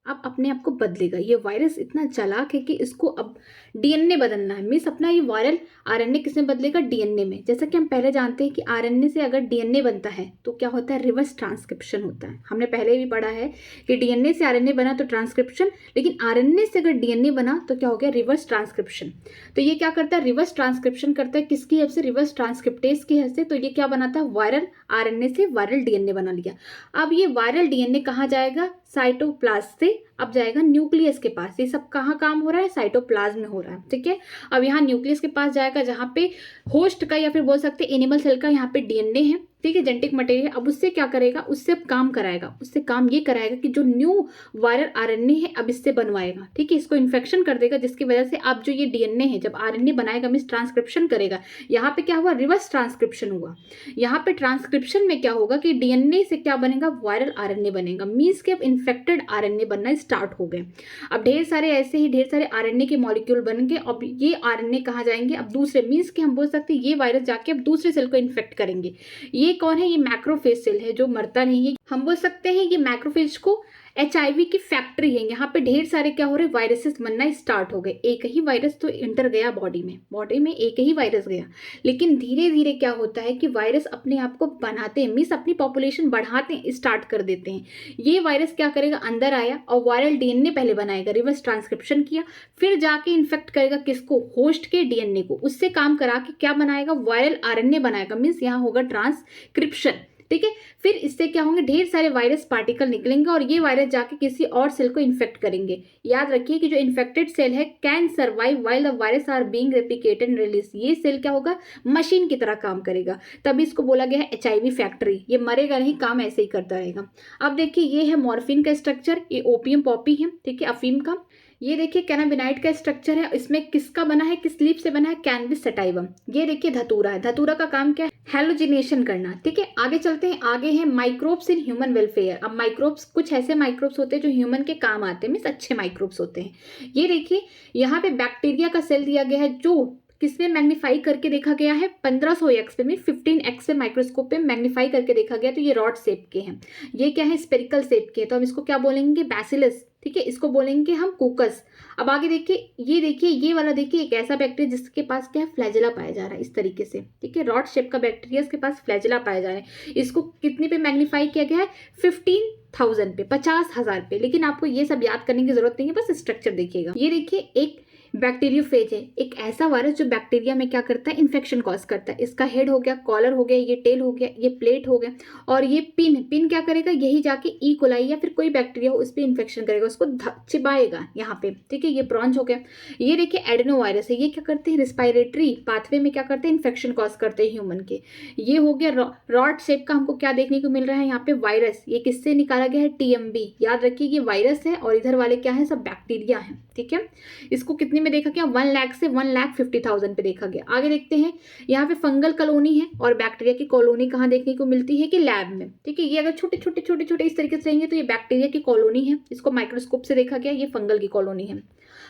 अब अपने आप को बदलेगा। ये वायरस इतना चालाक है कि इसको अब DNA बदलना है, मीन्स अपना ये वायरल RNA किसमें बदलेगा, DNA में। जैसा कि हम पहले जानते हैं कि RNA से अगर DNA बनता है तो क्या होता है, रिवर्स ट्रांसक्रिप्शन होता है। हमने पहले भी पढ़ा है कि DNA से RNA बना तो ट्रांसक्रिप्शन, लेकिन RNA से अगर DNA बना तो क्या हो गया, रिवर्स ट्रांसक्रिप्शन। तो ये क्या करता है, रिवर्स ट्रांसक्रिप्शन करता है, किसकी हेल्प से, रिवर्स ट्रांसक्रिप्टेज की हेल्प से। तो ये क्या बनाता है, वायरल RNA से वायरल DNA बना लिया। अब ये वायरल DNA कहाँ जाएगा, साइटोप्लाज्म से अब जाएगा न्यूक्लियस के पास। ये सब कहाँ काम हो रहा है, साइटोप्लाज्म में हो रहा है, ठीक है। अब यहाँ न्यूक्लियस के पास जाएगा जहाँ पे होस्ट का या फिर बोल सकते हैं एनिमल सेल का यहाँ पे DNA है, ठीक है, जेनेटिक मटेरियल। अब उससे क्या करेगा, उससे अब काम कराएगा, उससे काम ये कराएगा कि जो न्यू वायरल RNA है अब इससे बनवाएगा, ठीक है, इसको इन्फेक्शन कर देगा, जिसकी वजह से अब जो ये DNA है जब RNA बनाएगा मीन्स ट्रांसक्रिप्शन करेगा। यहाँ पे क्या हुआ, रिवर्स ट्रांसक्रिप्शन हुआ। यहाँ पे ट्रांसक्रिप्शन में क्या होगा कि DNA से क्या बनेगा, वायरल RNA बनेगा, मीन्स कि अब इन्फेक्टेड RNA बनना स्टार्ट हो गए। अब ढेर सारे ऐसे ही ढेर सारे RNA के मॉलिक्यूल बन गए। अब ये RNA कहाँ जाएंगे, अब दूसरे, मीन्स कि हम बोल सकते हैं ये वायरस जाके अब दूसरे सेल को इन्फेक्ट करेंगे। ये कौन है, ये मैक्रोफेज सेल है जो मरता नहीं है। हम बोल सकते हैं ये मैक्रोफेज को HIV की फैक्ट्री है। यहाँ पे ढेर सारे क्या हो रहे, वायरसेस बनना स्टार्ट हो गए। एक ही वायरस तो इंटर गया बॉडी में एक ही वायरस गया, लेकिन धीरे धीरे क्या होता है कि वायरस अपने आप को बनाते हैं, मीन्स अपनी पॉपुलेशन बढ़ाते स्टार्ट कर देते हैं। ये वायरस क्या करेगा, अंदर आया और वायरल DNA पहले बनाएगा, रिवर्स ट्रांसक्रिप्शन किया, फिर जाके इन्फेक्ट करेगा किसको, होस्ट के DNA को, उससे काम करा के क्या बनाएगा, वायरल RNA बनाएगा, मीन्स यहाँ होगा ट्रांसक्रिप्शन, ठीक है। फिर इससे क्या होंगे, ढेर सारे वायरस पार्टिकल निकलेंगे और ये वायरस जाके किसी और सेल को इन्फेक्ट करेंगे। याद रखिए कि जो इन्फेक्टेड सेल है can survive while the virus are being replicated and release. ये सेल क्या होगा, मशीन की तरह काम करेगा, तभी इसको बोला गया है HIV फैक्ट्री। ये मरेगा नहीं, काम ऐसे ही करता रहेगा। अब देखिए ये है मॉर्फिन का स्ट्रक्चर, ये ओपियम पॉपी है, ठीक है, अफीम का। ये देखिए कैनाबिनाइड का स्ट्रक्चर है, इसमें किसका बना है, किस लीफ से बना है, कैनबिस सटाइवम। ये देखिए धतूरा है, धतूरा का काम क्या है, हेलोजिनेशन करना, ठीक है। आगे चलते हैं, आगे है माइक्रोब्स इन ह्यूमन वेलफेयर। अब माइक्रोब्स, कुछ ऐसे माइक्रोब्स होते हैं जो ह्यूमन के काम आते हैं, मीन्स अच्छे माइक्रोब्स होते हैं। ये देखिए यहाँ पे बैक्टीरिया का सेल दिया गया है जो किसमें मैग्नीफाई करके देखा गया है, 1500x पे, 15x पे माइक्रोस्कोप पे मैग्नीफाई करके देखा गया। तो ये रॉड शेप के हैं, ये क्या है, स्पेरिकल शेप के, तो हम इसको क्या बोलेंगे, बैसिलस, ठीक है, इसको बोलेंगे हम कुकस। अब आगे देखिए, ये देखिए ये वाला देखिए एक ऐसा बैक्टीरिया जिसके पास क्या है, फ्लैजेला पाया जा रहा है, इस तरीके से, ठीक है, रॉड शेप का बैक्टीरिया, इसके पास फ्लैजेला पाया जा रहा है। इसको कितने पे मैग्नीफाई किया गया है, 15,000 पे, 50,000 पे। लेकिन आपको ये सब याद करने की जरूरत नहीं है, बस स्ट्रक्चर देखिएगा। ये देखिए एक बैक्टीरियोफेज है, एक ऐसा वायरस जो बैक्टीरिया में क्या करता है, इन्फेक्शन कॉज करता है। इसका हेड हो गया, कॉलर हो गया, ये टेल हो गया, ये प्लेट हो गया, और ये पिन क्या करेगा, यही जाके ई कोलाई या फिर कोई बैक्टीरिया हो उस पर इन्फेक्शन करेगा, उसको चिबाएगा यहाँ पे, ठीक है। ये ब्रॉन्च हो गया। ये देखिए एडेनो वायरस है, ये क्या करते हैं, रिस्पायरेटरी पाथवे में क्या करते हैं, इन्फेक्शन कॉज करते हैं ह्यूमन के। ये हो गया रॉड शेप का, हमको क्या देखने को मिल रहा है यहाँ पे, वायरस। ये किससे निकाला गया है, टीएमबी। याद रखिए ये वायरस है और इधर वाले क्या है, सब बैक्टीरिया है, ठीक है। इसको कितने में देखा गया, 1 लाख से 1,50,000 पे देखा गया। आगे देखते हैं, यहाँ पे फंगल कॉलोनी है और बैक्टीरिया की कॉलोनी कहाँ देखने को मिलती है, कि लैब में, ठीक है। ये अगर छोटे छोटे इस तरीके से रहेंगे तो ये बैक्टीरिया की कॉलोनी है, इसको माइक्रोस्कोप से देखा गया, ये फंगल की कॉलोनी है।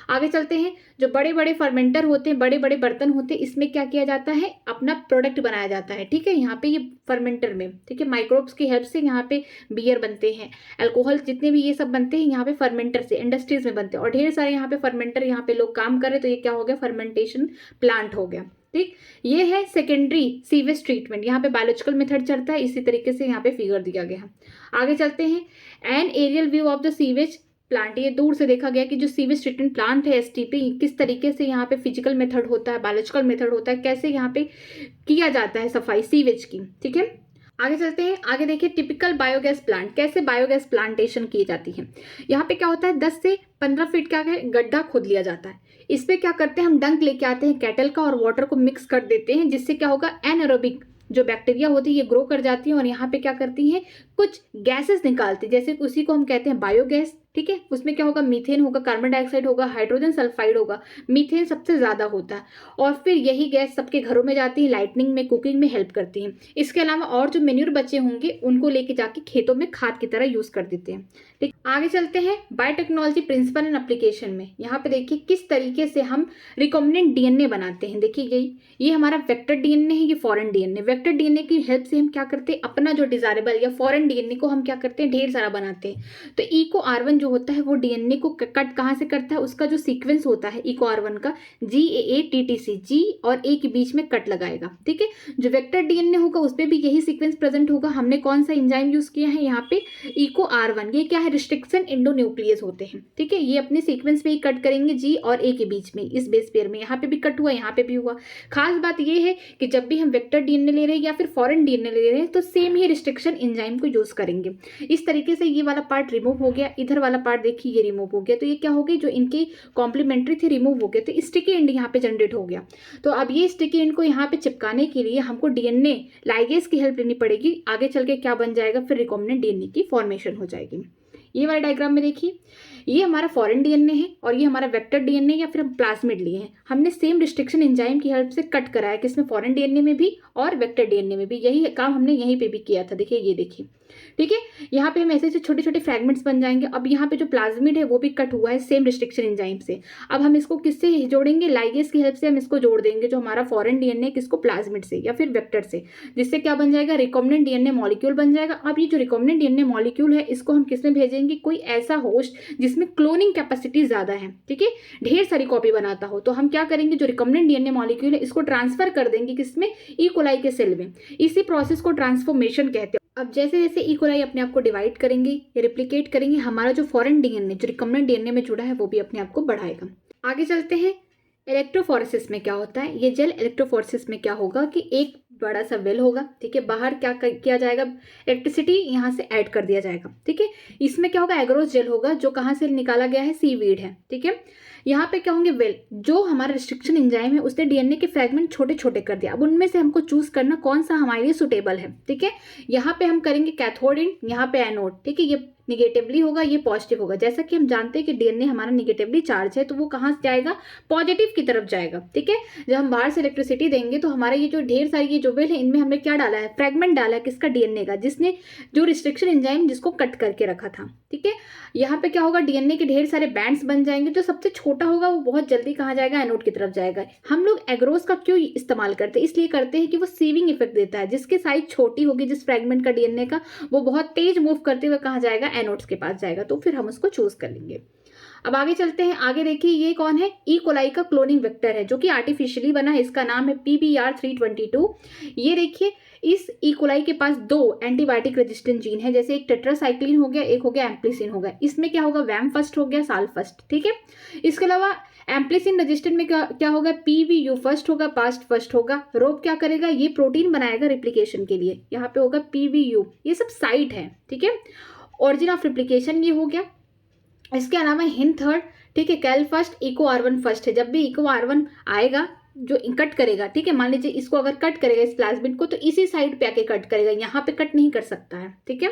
आगे चलते हैं, जो बड़े बड़े फर्मेंटर होते हैं, बड़े बड़े बर्तन होते हैं, इसमें क्या किया जाता है, अपना प्रोडक्ट बनाया जाता है, ठीक है। यहाँ पे ये फर्मेंटर में, ठीक है, माइक्रोब्स की हेल्प से यहाँ पे बियर बनते हैं, अल्कोहल जितने भी ये सब बनते हैं यहाँ पे फर्मेंटर से, इंडस्ट्रीज में बनते हैं, और ढेर सारे यहाँ पे फर्मेंटर, यहाँ पे लोग काम कर रहे हैं, तो ये क्या हो गया, फर्मेंटेशन प्लांट हो गया, ठीक। ये है सेकेंडरी सीवेज ट्रीटमेंट, यहाँ पे बायोलॉजिकल मेथड चलता है, इसी तरीके से यहाँ पे फिगर दिया गया है। आगे चलते हैं, an aerial view of the sewage plant, ये दूर से देखा गया कि जो सीवेज ट्रीटमेंट प्लांट है एसटीपी, किस तरीके से यहाँ पे फिजिकल मेथड होता है, बायोलॉजिकल मेथड होता है, कैसे यहाँ पे किया जाता है सफाई सीवेज की, ठीक है। आगे चलते हैं, आगे देखिए टिपिकल बायोगैस प्लांट, कैसे बायोगैस प्लांटेशन की जाती है। यहाँ पे क्या होता है, 10 से 15 फीट का गड्ढा खोद लिया जाता है। इस पे क्या करते हैं, हम डंक लेके आते हैं कैटल का और वाटर को मिक्स कर देते हैं, जिससे क्या होगा, एनारोबिक जो बैक्टीरिया होती है ये ग्रो कर जाती है और यहाँ पे क्या करती हैं, कुछ गैसेस निकालती है, जैसे उसी को हम कहते हैं बायोगैस, ठीक है। उसमें क्या होगा, मीथेन होगा, कार्बन डाइऑक्साइड होगा, हाइड्रोजन सल्फाइड होगा, मीथेन सबसे ज़्यादा होता है, और फिर यही गैस सबके घरों में जाती है, लाइटनिंग में, कुकिंग में हेल्प करती है। इसके अलावा और जो मेन्यूर बचे होंगे उनको लेके जाके खेतों में खाद की तरह यूज़ कर देते हैं, ठीक। आगे चलते हैं बायोटेक्नोलॉजी प्रिंसिपल एंड एप्लीकेशन में। यहाँ पे देखिए किस तरीके से हम रिकॉम्बिनेंट डीएनए बनाते हैं। देखिए ये हमारा वेक्टर डीएनए है, ये फॉरेन डीएनए। वेक्टर डीएनए की हेल्प से हम क्या करते हैं, अपना जो डिजायरेबल या फॉरेन डीएनए को हम क्या करते हैं, ढेर सारा बनाते हैं। तो इको R1 जो होता है वो डीएनए को कट कहाँ से करता है, उसका जो सीक्वेंस होता है इको R1 का, GAATTC, G और A के बीच में कट लगाएगा, ठीक है। जो वेक्टर डीएनए होगा उस पर भी यही सीक्वेंस प्रेजेंट होगा। हमने कौन सा एंजाइम यूज किया है यहाँ पे, इको R1। ये क्या है, रिस्ट्रिक्शन एंडोन्यूक्लियस होते हैं, ठीक है। ये अपने सीक्वेंस पे ही कट करेंगे G और A के बीच में, इस बेस पेयर में। यहाँ पे भी कट हुआ, यहाँ पे भी हुआ। खास बात ये है कि जब भी हम वेक्टर डीएनए ले रहे हैं या फिर फॉरेन डीएनए ले रहे हैं तो सेम ही रिस्ट्रिक्शन एंजाइम को यूज करेंगे। इस तरीके से ये वाला पार्ट रिमूव हो गया, इधर वाला पार्ट देखिए ये रिमूव हो गया। तो ये क्या हो गया, जो इनके कॉम्प्लीमेंट्री थे रिमूव हो गए, तो स्टिकी एंड यहाँ पे जनरेट हो गया। तो अब ये स्टिकी एंड को यहाँ पे चिपकाने के लिए हमको डीएनए लाइगेज की हेल्प लेनी पड़ेगी। आगे चल के क्या बन जाएगा, फिर रिकॉम्बिनेंट डीएनए की फॉर्मेशन हो जाएगी। ये वाले डायग्राम में देखिए, ये हमारा फॉरेन डीएनए है और ये हमारा वेक्टर डीएनए या फिर हम प्लाज्मिड लिए हैं। हमने सेम रिस्ट्रिक्शन एंजाइम की हेल्प से कट कराया, किसमें, फॉरेन डीएनए में भी और वेक्टर डीएनए में भी। यही काम हमने यहीं पे भी किया था। देखिए ये देखिए, ठीक है। यहाँ पे हम ऐसे छोटे छोटे फ्रैगमेंट्स बन जाएंगे। अब यहाँ पे जो प्लाज्मिड है वो भी कट हुआ है सेम रिस्ट्रिक्शन एंजाइम से। अब हम इसको किससे जोड़ेंगे, लाइगेज की हेल्प से हम इसको जोड़ देंगे, जो हमारा फॉरेन डीएनए, किसको, प्लाज्मिड से या फिर वेक्टर से, जिससे क्या बन जाएगा, रिकॉम्बिनेंट डीएनए मॉलिक्यूल बन जाएगा। अब ये जो रिकॉम्बिनेंट डीएनए मॉलिक्यूल है इसको हम किसमें भेजेंगे, कोई ऐसा होस्ट जिसमें क्लोनिंग कैपेसिटी ज्यादा है, ठीक है, ढेर सारी कॉपी बनाता हो। तो हम क्या करेंगे, जो रिकॉम्बिनेंट डीएनए मॉलिक्यूल है इसको ट्रांसफर कर देंगे किसमें, ई कोलाई के सेल में। इसी प्रोसेस को ट्रांसफॉर्मेशन कहते हैं। अब जैसे जैसे ई कोलाई अपने आप को डिवाइड करेंगे या रिप्लिकेट करेंगे, हमारा जो फॉरेन डीएनए जो रिकॉम्बिनेंट डीएनए में जुड़ा है वो भी अपने आप को बढ़ाएगा। आगे चलते हैं, इलेक्ट्रोफोरेसिस में क्या होता है। ये जेल इलेक्ट्रोफोरेसिस में क्या होगा कि एक बड़ा सा वेल होगा, ठीक है, बाहर क्या किया जाएगा, इलेक्ट्रिसिटी यहाँ से ऐड कर दिया जाएगा, ठीक है। इसमें क्या होगा, एग्रोस जेल होगा, जो कहाँ से निकाला गया है, सीवीड है, ठीक है। यहाँ पे क्या होंगे, वेल, जो हमारा रिस्ट्रिक्शन एंजाइम है उसने डीएनए के फ्रैगमेंट छोटे छोटे कर दिया। अब उनमें से हमको चूज करना कौन सा हमारे लिए सुटेबल है, ठीक है। यहाँ पे हम करेंगे कैथोड एंड, यहाँ पे एनोड, ठीक है। ये निगेटिवली होगा, ये पॉजिटिव होगा। जैसा कि हम जानते हैं कि डीएनए हमारा निगेटिवली चार्ज है, तो वो कहाँ जाएगा, पॉजिटिव की तरफ जाएगा, ठीक है। जब हम बाहर से इलेक्ट्रिसिटी देंगे तो हमारा ये जो ढेर सारी ये जो वेल है इनमें हमने क्या डाला है, फ्रैगमेंट डाला है, किसका, डीएनए का, जिसने जो रिस्ट्रिक्शन एंजाइम जिसको कट करके रखा था, ठीक है। यहाँ पे क्या होगा, डीएनए के ढेर सारे बैंड्स बन जाएंगे। जो सबसे छोटा होगा वो बहुत जल्दी कहाँ जाएगा, एनोड की तरफ जाएगा। हम लोग एग्रोस का क्यों इस्तेमाल करते हैं, इसलिए करते हैं कि वो सीविंग इफेक्ट देता है। जिसकी साइज छोटी होगी जिस फ्रैगमेंट का डीएनए का, वो बहुत तेज मूव करते हुए कहाँ जाएगा, एनोड्स के पास जाएगा। तो फिर हम उसको चूज कर लेंगे। अब आगे चलते हैं, आगे देखिए ये कौन है, ई कोलाई का क्लोनिंग वेक्टर है, जो कि आर्टिफिशियली बना है। इसका नाम है PBR322। ये देखिए, इस ई कोलाई के पास 2 एंटीबायोटिक रेजिस्टेंट जीन है, जैसे एक टेट्रासाइक्लिन हो गया, एक हो गया एम्प्लिसिन हो गया। इसमें क्या होगा, वैम फर्स्ट हो गया, साल फर्स्ट, ठीक है। इसके अलावा एम्प्लिसिन रजिस्टेंट में क्या होगा, PVU फर्स्ट होगा, पास्ट फर्स्ट होगा। रोप क्या करेगा, ये प्रोटीन बनाएगा रिप्लिकेशन के लिए, यहाँ पे होगा PVU। ये सब साइट है, ठीक है। ऑरिजिन ऑफ रिप्लिकेशन ये हो गया। इसके अलावा हिन थर्ड, ठीक है, कैल फर्स्ट, इको R1 फर्स्ट है। जब भी इको R1 आएगा जो कट करेगा, ठीक है, मान लीजिए इसको अगर कट करेगा इस प्लाज्मिड को, तो इसी साइड पे आके कट करेगा, यहाँ पे कट नहीं कर सकता है, ठीक है।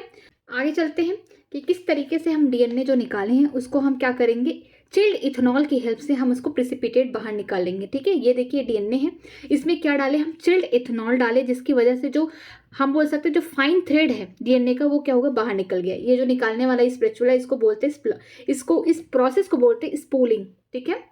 आगे चलते हैं कि किस तरीके से हम DNA जो निकाले हैं उसको हम क्या करेंगे, चिल्ड इथेनॉल की हेल्प से हम उसको प्रेसिपिटेट बाहर निकालेंगे, ठीक है। ये देखिए DNA है, इसमें क्या डाले हम, चिल्ड इथेनॉल डाले, जिसकी वजह से जो हम बोल सकते हैं जो फाइन थ्रेड है DNA का वो क्या होगा, बाहर निकल गया। ये जो निकालने वाला स्पिरिचुअल है इसको बोलते हैं, इसको इस प्रोसेस को बोलते हैं स्पूलिंग, ठीक है।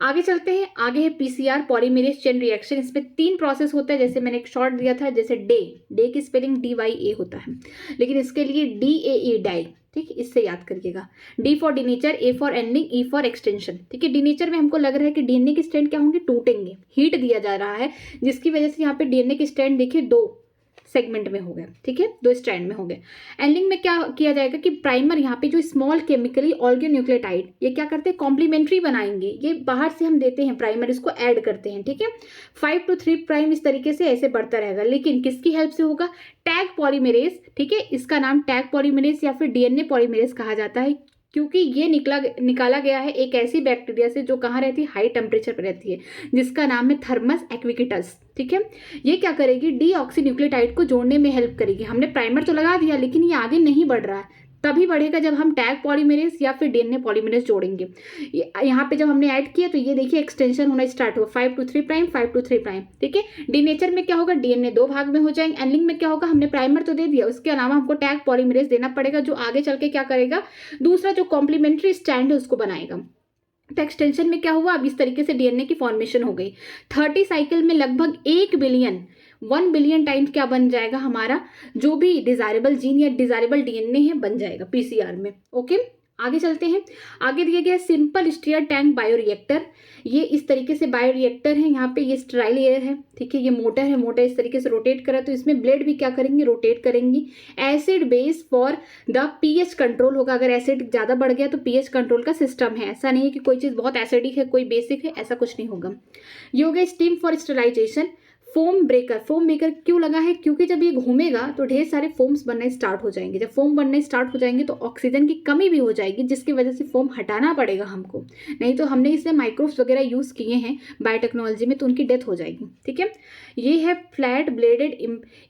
आगे चलते हैं, आगे है PCR पॉलीमेरेज चेन रिएक्शन। इसमें 3 प्रोसेस होता है, जैसे मैंने एक शॉर्ट दिया था, जैसे डे की स्पेलिंग DYA होता है, लेकिन इसके लिए DAE डाई, ठीक है, इससे याद करिएगा। D for denature, A for ending, E for extension, ठीक है। डिनेचर में हमको लग रहा है कि DNA के स्ट्रैंड क्या होंगे, टूटेंगे, हीट दिया जा रहा है, जिसकी वजह से यहाँ पे DNA के स्ट्रैंड देखिए 2 सेगमेंट में हो गए, ठीक है, 2 स्ट्रैंड में हो गए। एंडिंग में क्या किया जाएगा कि प्राइमर यहाँ पे जो स्मॉल केमिकली ऑर्गेन्यूक्लियोटाइड ये क्या करते हैं, कॉम्प्लीमेंट्री बनाएंगे, ये बाहर से हम देते हैं प्राइमर, इसको ऐड करते हैं, ठीक है। 5 to 3 प्राइम इस तरीके से ऐसे बढ़ता रहेगा, लेकिन किसकी हेल्प से होगा, टैग पॉलीमेरेज, ठीक है। इसका नाम टैग पॉलीमेरेज या फिर DNA पॉलीमेरेज कहा जाता है, क्योंकि ये निकाला गया है एक ऐसी बैक्टीरिया से जो कहाँ रहती है, हाई टेम्परेचर पर रहती है, जिसका नाम है थर्मस एक्विकिटस, ठीक है। ये क्या करेगी, डीऑक्सीन्यूक्लियोटाइड को जोड़ने में हेल्प करेगी। हमने प्राइमर तो लगा दिया, लेकिन ये आगे नहीं बढ़ रहा है, तभी बढ़ेगा जब हम टैग पॉलीमेरेज या फिर DNA पॉलीमेरेज जोड़ेंगे। यहाँ पे जब हमने ऐड किया तो ये देखिए एक्सटेंशन होना स्टार्ट हुआ, 5 to 3 प्राइम, 5 to 3 प्राइम, ठीक है। डिनेचर में क्या होगा, DNA 2 भाग में हो जाएंगे। एंडिंग में क्या होगा, हमने प्राइमर तो दे दिया, उसके अलावा हमको टैग पॉलीमेरेज देना पड़ेगा, जो आगे चल के क्या करेगा, दूसरा जो कॉम्प्लीमेंट्री स्टैंड है उसको बनाएगा। तो एक्सटेंशन में क्या हुआ, अब इस तरीके से DNA की फॉर्मेशन हो गई। 30 साइकिल में लगभग 1 बिलियन टाइम्स क्या बन जाएगा, हमारा जो भी डिजायरेबल जीन या डिजायरेबल DNA है बन जाएगा PCR में, ओके। आगे चलते हैं, आगे दिया गया सिंपल स्टीयर टैंक बायोरिएक्टर। ये इस तरीके से बायोरिएक्टर है, यहाँ पे ये स्टेराइल एयर है, ठीक है। ये मोटर है, मोटर इस तरीके से रोटेट करा तो इसमें ब्लेड भी क्या करेंगे, रोटेट करेंगी। Acid base for the pH control होगा, अगर एसिड ज़्यादा बढ़ गया तो pH कंट्रोल का सिस्टम है, ऐसा नहीं है कि कोई चीज़ बहुत एसिडिक है कोई बेसिक है, ऐसा कुछ नहीं होगा। ये हो गया स्टीम फॉर स्टेराइजेशन। फोम ब्रेकर क्यों लगा है, क्योंकि जब ये घूमेगा तो ढेर सारे फोम्स बनने स्टार्ट हो जाएंगे। जब फोम बनने स्टार्ट हो जाएंगे तो ऑक्सीजन की कमी भी हो जाएगी, जिसकी वजह से फोम हटाना पड़ेगा हमको, नहीं तो हमने इसमें माइक्रोब्स वगैरह यूज़ किए हैं बायोटेक्नोलॉजी में तो उनकी डेथ हो जाएगी, ठीक है। ये है फ्लैट ब्लेडेड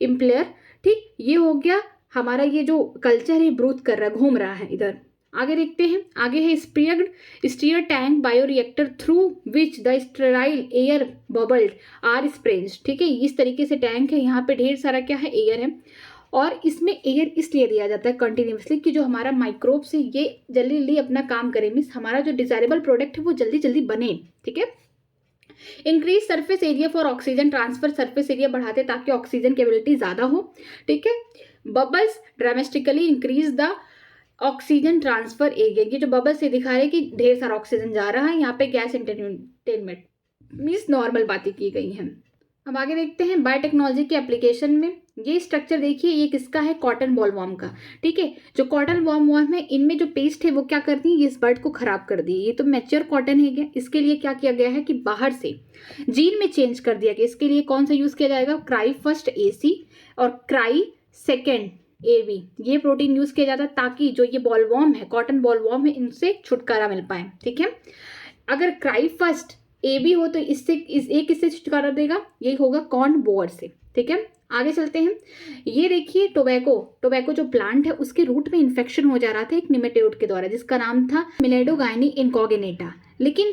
इम्प्लेयर, ठीक। ये हो गया हमारा, ये जो कल्चर है ब्रूथ कर रहा है, घूम रहा है इधर। आगे देखते हैं, आगे है stirred tank bioreactor through which the sterile air bubbled are sparged, ठीक है। इस तरीके से टैंक है, यहाँ पे ढेर सारा क्या है, एयर है, और इसमें एयर इसलिए दिया जाता है कंटिन्यूसली कि जो हमारा माइक्रोब से ये जल्दी जल्दी अपना काम करे, मीन्स हमारा जो डिजायरेबल प्रोडक्ट है वो जल्दी जल्दी बने, ठीक है। Increase surface area for oxygen transfer, surface area बढ़ाते ताकि ऑक्सीजन केबिलिटी ज़्यादा हो, ठीक है। Bubbles dramatically increase the oxygen transfer area, ये जो बबल से दिखा रहे हैं कि ढेर सारा ऑक्सीजन जा रहा है, यहाँ पे गैस इंटरटेनमेंट मीन्स नॉर्मल बातें की गई हैं। अब आगे देखते हैं बायोटेक्नोलॉजी के एप्लीकेशन में। ये स्ट्रक्चर देखिए, ये किसका है, कॉटन बॉलवॉर्म का, ठीक है। जो कॉटन बॉलवॉर्म है, इनमें जो पेस्ट है वो क्या करती है, ये इस बर्ड को खराब कर दी। ये तो मैच्योर कॉटन है क्या, इसके लिए क्या किया गया है कि बाहर से जीन में चेंज कर दिया गया। इसके लिए कौन सा यूज किया जाएगा, क्राई फर्स्ट AC और क्राई सेकेंड AB, ये प्रोटीन यूज किया जाता है ताकि जो ये बॉलवॉर्म है, कॉटन बॉलवॉर्म है, इनसे छुटकारा मिल पाए, ठीक है। अगर क्राई फर्स्ट AB हो तो किससे छुटकारा देगा, ये होगा कॉर्न बोअर से, ठीक है। आगे चलते हैं, ये देखिए टोबैको जो प्लांट है उसके रूट में इन्फेक्शन हो जा रहा था एक निमेटोड के द्वारा, जिसका नाम था मिलेडोगाइनी इनकॉग्निटा, लेकिन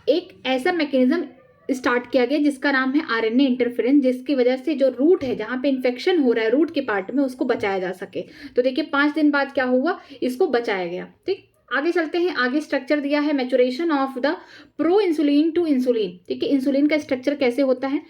एक ऐसा मैकेनिज्म स्टार्ट किया गया जिसका नाम है RNA इंटरफेरेंस, जिसकी वजह से जो रूट है जहाँ पे इन्फेक्शन हो रहा है रूट के पार्ट में, उसको बचाया जा सके। तो देखिए 5 दिन बाद क्या हुआ, इसको बचाया गया, ठीक। आगे चलते हैं, आगे स्ट्रक्चर दिया है maturation of the proinsulin to insulin, ठीक है। इंसुलिन का स्ट्रक्चर कैसे होता है,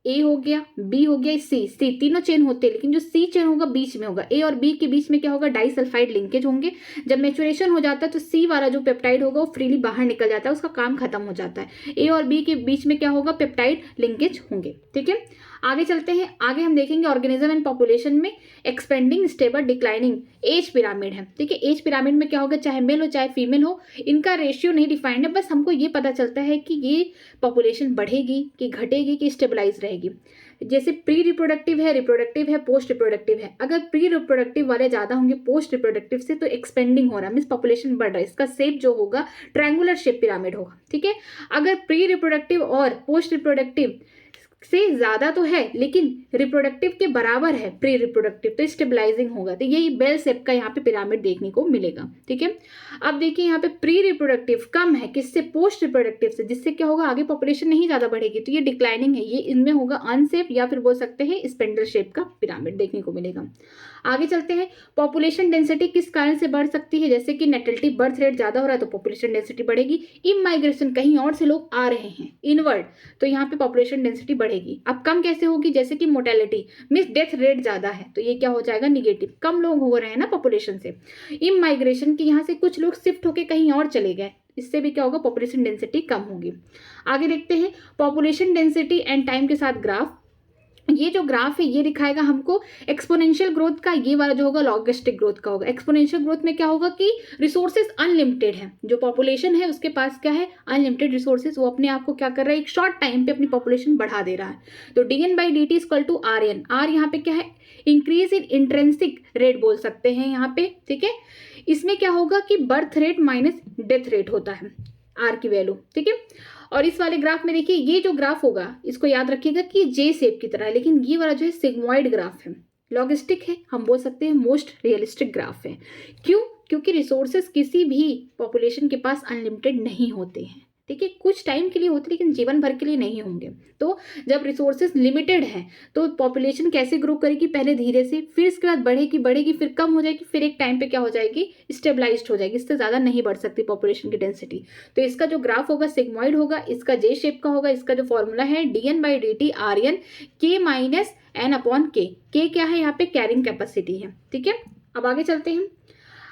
A हो गया, B हो गया, C तीनों चेन होते हैं, लेकिन जो C चेन होगा बीच में होगा, A और B के बीच में क्या होगा, डाइसल्फाइड लिंकेज होंगे। जब मैचुरेशन हो जाता है तो C वाला जो पेप्टाइड होगा वो फ्रीली बाहर निकल जाता है, उसका काम खत्म हो जाता है। A और B के बीच में क्या होगा, पेप्टाइड लिंकेज होंगे, ठीक है। आगे चलते हैं, आगे हम देखेंगे ऑर्गेनिज्म एंड पॉपुलेशन में expanding, stable, declining age pyramid है। ठीक है, एज पिरामिड में क्या होगा, चाहे मेल हो चाहे फीमेल हो, इनका रेशियो नहीं डिफाइंड है, बस हमको ये पता चलता है कि ये पॉपुलेशन बढ़ेगी कि घटेगी कि स्टेबलाइज रहेगी। जैसे प्री रिप्रोडक्टिव है, पोस्ट रिप्रोडक्टिव है। अगर प्री रिप्रोडक्टिव वाले ज़्यादा होंगे पोस्ट रिप्रोडक्टिव से तो एक्सपेंडिंग हो रहा है, मीन्स पॉपुलेशन बढ़ रहा है, इसका शेप जो होगा ट्रायंगुलर शेप पिरामिड होगा। ठीक है, अगर प्री रिप्रोडक्टिव और पोस्ट रिप्रोडक्टिव से ज़्यादा तो है लेकिन रिप्रोडक्टिव के बराबर है प्री रिप्रोडक्टिव, तो स्टेबलाइजिंग होगा, तो यही बेल शेप का यहाँ पे पिरामिड देखने को मिलेगा। ठीक है, अब देखिए यहाँ पे प्री रिप्रोडक्टिव कम है किससे, पोस्ट रिप्रोडक्टिव से, जिससे क्या होगा आगे पॉपुलेशन नहीं ज़्यादा बढ़ेगी, तो ये डिक्लाइनिंग है, ये इनमें होगा अनशेप या फिर बोल सकते हैं स्पेंडल शेप का पिरामिड देखने को मिलेगा। आगे चलते हैं, पॉपुलेशन डेंसिटी किस कारण से बढ़ सकती है, जैसे कि नेटलिटी बर्थ रेट ज़्यादा हो रहा है तो पॉपुलेशन डेंसिटी बढ़ेगी, इमाइग्रेशन कहीं और से लोग आ रहे हैं इनवर्ड, तो यहाँ पे पॉपुलेशन डेंसिटी बढ़ेगी। अब कम कैसे होगी, जैसे कि मोर्टेलिटी मीन्स डेथ रेट ज़्यादा है तो ये क्या हो जाएगा निगेटिव, कम लोग हो रहे हैं ना पॉपुलेशन से। इमाइग्रेशन की यहाँ से कुछ लोग शिफ्ट होकर कहीं और चले गए, इससे भी क्या होगा पॉपुलेशन डेंसिटी कम होगी। आगे देखते हैं पॉपुलेशन डेंसिटी एंड टाइम के साथ ग्राफ। ये जो ग्राफ है ये दिखाएगा हमको एक्सपोनेंशियल ग्रोथ का, ये वाला जो होगा लॉगरिथमिक ग्रोथ का होगा। एक्सपोनेंशियल ग्रोथ में क्या होगा कि रिसोर्सेज अनलिमिटेड है, जो पॉपुलेशन है उसके पास क्या है अनलिमिटेड रिसोर्सेज, वो अपने आप को क्या कर रहा है एक शॉर्ट टाइम पे अपनी पॉपुलेशन बढ़ा दे रहा है। तो dn/dt equal to RN, are यहाँ पे क्या है इंक्रीज इन इंट्रेंसिक रेट बोल सकते हैं यहाँ पे। ठीक है, इसमें क्या होगा कि birth rate minus death rate होता है आर की वैल्यू। ठीक है, और इस वाले ग्राफ में देखिए ये जो ग्राफ होगा इसको याद रखिएगा कि जे शेप की तरह है, लेकिन ये वाला जो है सिग्मॉइड ग्राफ है, लॉगिस्टिक है, हम बोल सकते हैं मोस्ट रियलिस्टिक ग्राफ है। क्यों, क्योंकि रिसोर्सेज किसी भी पॉपुलेशन के पास अनलिमिटेड नहीं होते हैं। ठीक है, कुछ टाइम के लिए होते लेकिन जीवन भर के लिए नहीं होंगे। तो जब रिसोर्सेज लिमिटेड है तो पॉपुलेशन कैसे ग्रो करेगी, पहले धीरे से, फिर इसके बाद बढ़ेगी फिर कम हो जाएगी, फिर एक टाइम पे क्या हो जाएगी स्टेबलाइज्ड हो जाएगी, इससे ज़्यादा नहीं बढ़ सकती पॉपुलेशन की डेंसिटी। तो इसका जो ग्राफ होगा सिग्मॉइड होगा, इसका जे शेप का होगा, इसका जो फॉर्मूला है dn/dt RN K minus N/K। K क्या है यहाँ पे कैरिंग कैपेसिटी है। ठीक है, अब आगे चलते हैं,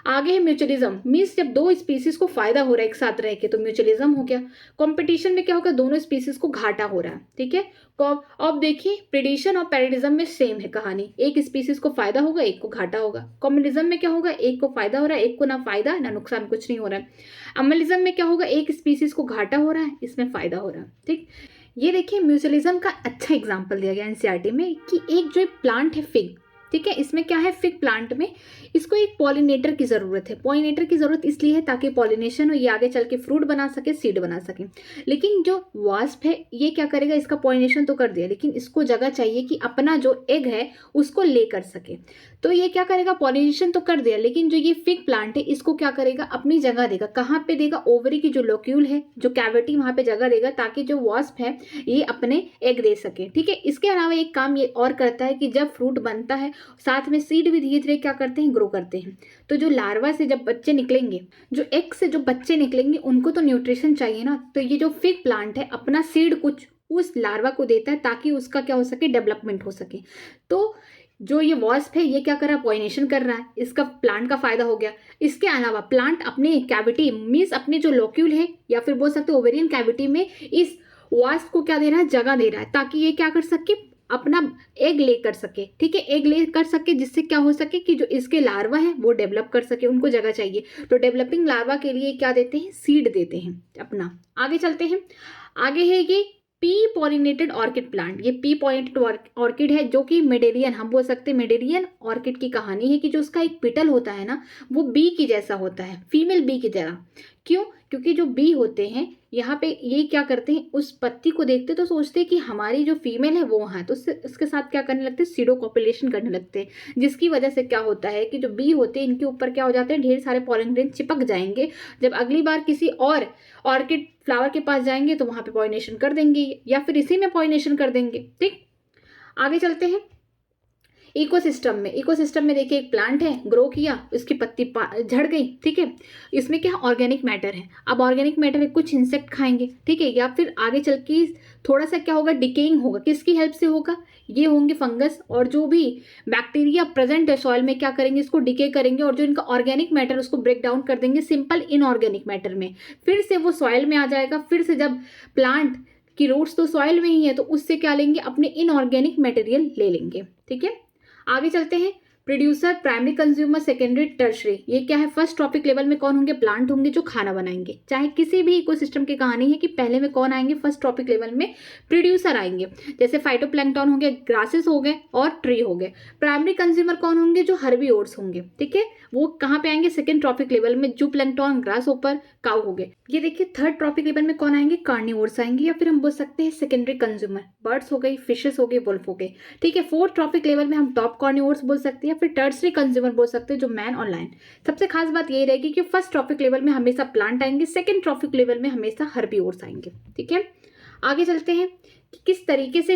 आगे है म्यूचुअलिज्म, मीन्स जब दो स्पीसीज को फायदा हो रहा है एक साथ रह के तो म्यूचुअलिज्म हो गया। कंपटीशन में क्या होगा दोनों स्पीसीज को घाटा हो रहा है। ठीक है, अब देखिए प्रेडिशन और पैरेडिज्म में सेम है कहानी, एक स्पीसीज को फायदा होगा एक को घाटा होगा। कम्युनिज्म में क्या होगा एक को फायदा हो रहा है एक को ना फायदा ना नुकसान, कुछ नहीं हो रहा है। अमलिज्म में क्या होगा एक स्पीसीज को घाटा हो रहा है इसमें फायदा हो रहा है। ठीक, ये देखिए म्यूचुअलिज्म का अच्छा एग्जाम्पल दिया गया एनसीईआरटी में कि एक जो प्लांट है फिग, ठीक है, इसमें क्या है फिग प्लांट में इसको एक पॉलिनेटर की ज़रूरत है। पॉलिनेटर की ज़रूरत इसलिए है ताकि पॉलिनेशन हो, ये आगे चल के फ्रूट बना सके, सीड बना सके। लेकिन जो वास्प है ये क्या करेगा, इसका पॉलिनेशन तो कर दिया लेकिन इसको जगह चाहिए कि अपना जो एग है उसको ले कर सके। तो ये क्या करेगा, पॉलिनेशन तो कर दिया लेकिन जो ये फिग प्लांट है इसको क्या करेगा, अपनी जगह देगा। कहाँ पे देगा, ओवरी की जो लोक्यूल है, जो कैविटी, वहाँ पे जगह देगा ताकि जो वास्प है ये अपने एग दे सके। ठीक है, इसके अलावा एक काम ये और करता है कि जब फ्रूट बनता है साथ में सीड भी धीरे धीरे क्या करते हैं ग्रो करते हैं। तो जो लार्वा से जब बच्चे निकलेंगे, जो एग से जो बच्चे निकलेंगे उनको तो न्यूट्रिशन चाहिए ना, तो ये जो फिग प्लांट है अपना सीड कुछ उस लार्वा को देता है ताकि उसका क्या हो सके, डेवलपमेंट हो सके। तो जो ये वास्प है ये क्या कर रहा है, पॉलिनेशन कर रहा है, इसका प्लांट का फायदा हो गया। इसके अलावा प्लांट अपने कैविटी मीन्स अपने जो लोक्यूल है या फिर बोल सकते ओवेरियन कैविटी में इस वास्प को क्या दे रहा है, जगह दे रहा है ताकि ये क्या कर सके, अपना एग ले कर सके। ठीक है, एग ले कर सके जिससे क्या हो सके कि जो इसके लार्वा है वो डेवलप कर सके, उनको जगह चाहिए। तो डेवलपिंग लार्वा के लिए क्या देते हैं, सीड देते हैं अपना। आगे चलते हैं, आगे है ये पी पॉलिनेटेड ऑर्किड प्लांट। ये पी पॉलिनेटेड ऑर्किड है जो कि मेडेरियन, हम बोल सकते हैं मेडेरियन ऑर्किड की कहानी है कि जो उसका एक पेटल होता है ना वो बी की जैसा होता है, फीमेल बी की तरह। क्यों, क्योंकि जो बी होते हैं यहाँ पे ये क्या करते हैं, उस पत्ती को देखते तो सोचते हैं कि हमारी जो फीमेल है वो वहाँ है, तो उसके साथ क्या करने लगते हैं, सीडो कॉपुलेशन करने लगते हैं, जिसकी वजह से क्या होता है कि जो बी होते हैं इनके ऊपर क्या हो जाते हैं, ढेर सारे पॉलन ग्रेन चिपक जाएंगे। जब अगली बार किसी और ऑर्किड फ्लावर के पास जाएंगे तो वहाँ पे पॉलिनेशन कर देंगे या फिर इसी में पॉलिनेशन कर देंगे। ठीक, आगे चलते हैं इकोसिस्टम में देखिए एक प्लांट है, ग्रो किया, उसकी पत्ती झड़ गई। ठीक है, इसमें क्या ऑर्गेनिक मैटर है। अब ऑर्गेनिक मैटर है कुछ इंसेक्ट खाएंगे, ठीक है, या फिर आगे चल के थोड़ा सा क्या होगा, डिकेइंग होगा, किसकी हेल्प से होगा, ये होंगे फंगस और जो भी बैक्टीरिया प्रेजेंट है सॉइल में क्या करेंगे, इसको डिके करेंगे और जो इनका ऑर्गेनिक मैटर उसको ब्रेक डाउन कर देंगे सिंपल इनऑर्गेनिक मैटर में, फिर से वो सॉइल में आ जाएगा। फिर से जब प्लांट कि रूट्स तो सॉइल में ही है, तो उससे क्या लेंगे, अपने इनऑर्गेनिक मटेरियल ले लेंगे। ठीक है, आगे चलते हैं। Producer, primary consumer, secondary, tertiary, ये क्या है, फर्स्ट ट्रॉपिक लेवल में कौन होंगे, प्लांट होंगे जो खाना बनाएंगे। चाहे किसी भी इकोसिस्टम की कहानी है कि पहले में कौन आएंगे, फर्स्ट ट्रॉपिक लेवल में प्रोड्यूसर आएंगे। जैसे फाइटोप्लैंक्टन हो गए, ग्रासेस हो गए और ट्री हो गए। प्राइमरी कंज्यूमर कौन होंगे, जो हर्बीवोर्स होंगे। ठीक है, वो कहाँ पे आएंगे, सेकेंड ट्रॉपिक लेवल में, जू प्लैंक्टन, ग्रास होपर, काउ हो गए। ये देखिए थर्ड ट्रॉपिक लेवल में कौन आएंगे, कार्निवोर्स आएंगे, या फिर हम बोल सकते हैं सेकेंडरी कंज्यूमर, बर्ड्स हो गई, फिशेस हो गए, वुल्फ हो गए। ठीक है, फोर्थ ट्रॉपिक लेवल में हम टॉप कार्निवोर्स बोल सकते हैं, फिर टर्सरी कंज्यूमर बोल सकते हैं, जो मैन और लायन। सबसे खास बात यही रहेगी कि फर्स्ट ट्रॉपिक लेवल में हमेशा प्लांट आएंगे, सेकेंड ट्रॉपिक लेवल में हमेशा हर्बीवोर्स आएंगे। ठीक है, आगे चलते हैं कि किस तरीके से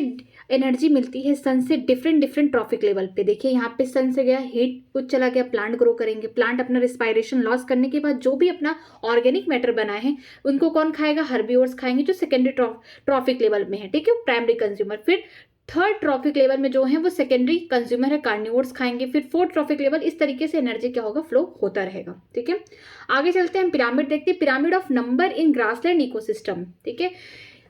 एनर्जी मिलती है सन से डिफरेंट ट्रॉपिक लेवल पे। देखिए यहाँ पे सन से गया हीट, कुछ चला गया, प्लांट ग्रो करेंगे। प्लांट अपना रिस्पायरेशन लॉस करने के बाद जो भी अपना ऑर्गेनिक मैटर बनाए हैं उनको कौन खाएगा, हर्बीवोर्स खाएंगे, जो सेकेंडरी ट्रॉपिक लेवल में है। ठीक है, प्राइमरी कंज्यूमर। फिर थर्ड ट्रॉपिक लेवल में जो है वो सेकेंडरी कंज्यूमर है, कार्निवोर्स खाएंगे। फिर फोर्थ ट्रॉपिक लेवल, इस तरीके से एनर्जी क्या होगा, फ्लो होता रहेगा। ठीक है, आगे चलते हैं, पिरामिड देखते हैं, pyramid of number in grassland ecosystem. ठीक है,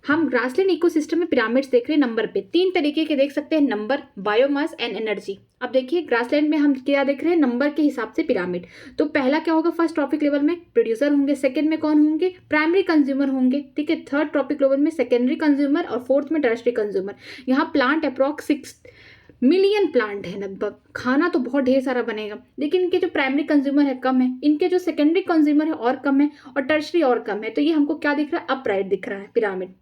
हम ग्रासलैंड इकोसिस्टम में पिरामिड्स देख रहे हैं नंबर पे, तीन तरीके के देख सकते हैं, नंबर, बायोमास एंड एनर्जी। अब देखिए ग्रासलैंड में हम क्या देख रहे हैं, नंबर के हिसाब से पिरामिड। तो पहला क्या होगा, फर्स्ट ट्रॉपिक लेवल में प्रोड्यूसर होंगे, सेकंड में कौन होंगे, प्राइमरी कंज्यूमर होंगे। ठीक है, थर्ड ट्रॉपिक लेवल में सेकेंडरी कंज्यूमर और फोर्थ में टर्शरी कंज्यूमर। यहाँ प्लांट अप्रॉक्स 6 मिलियन प्लांट है लगभग, खाना तो बहुत ढेर सारा बनेगा, लेकिन इनके जो प्राइमरी कंज्यूमर है कम है, इनके जो सेकेंडरी कंज्यूमर है और कम है, और टर्शरी और कम है। तो ये हमको क्या दिख रहा है, अपराइट दिख रहा है पिरामिड।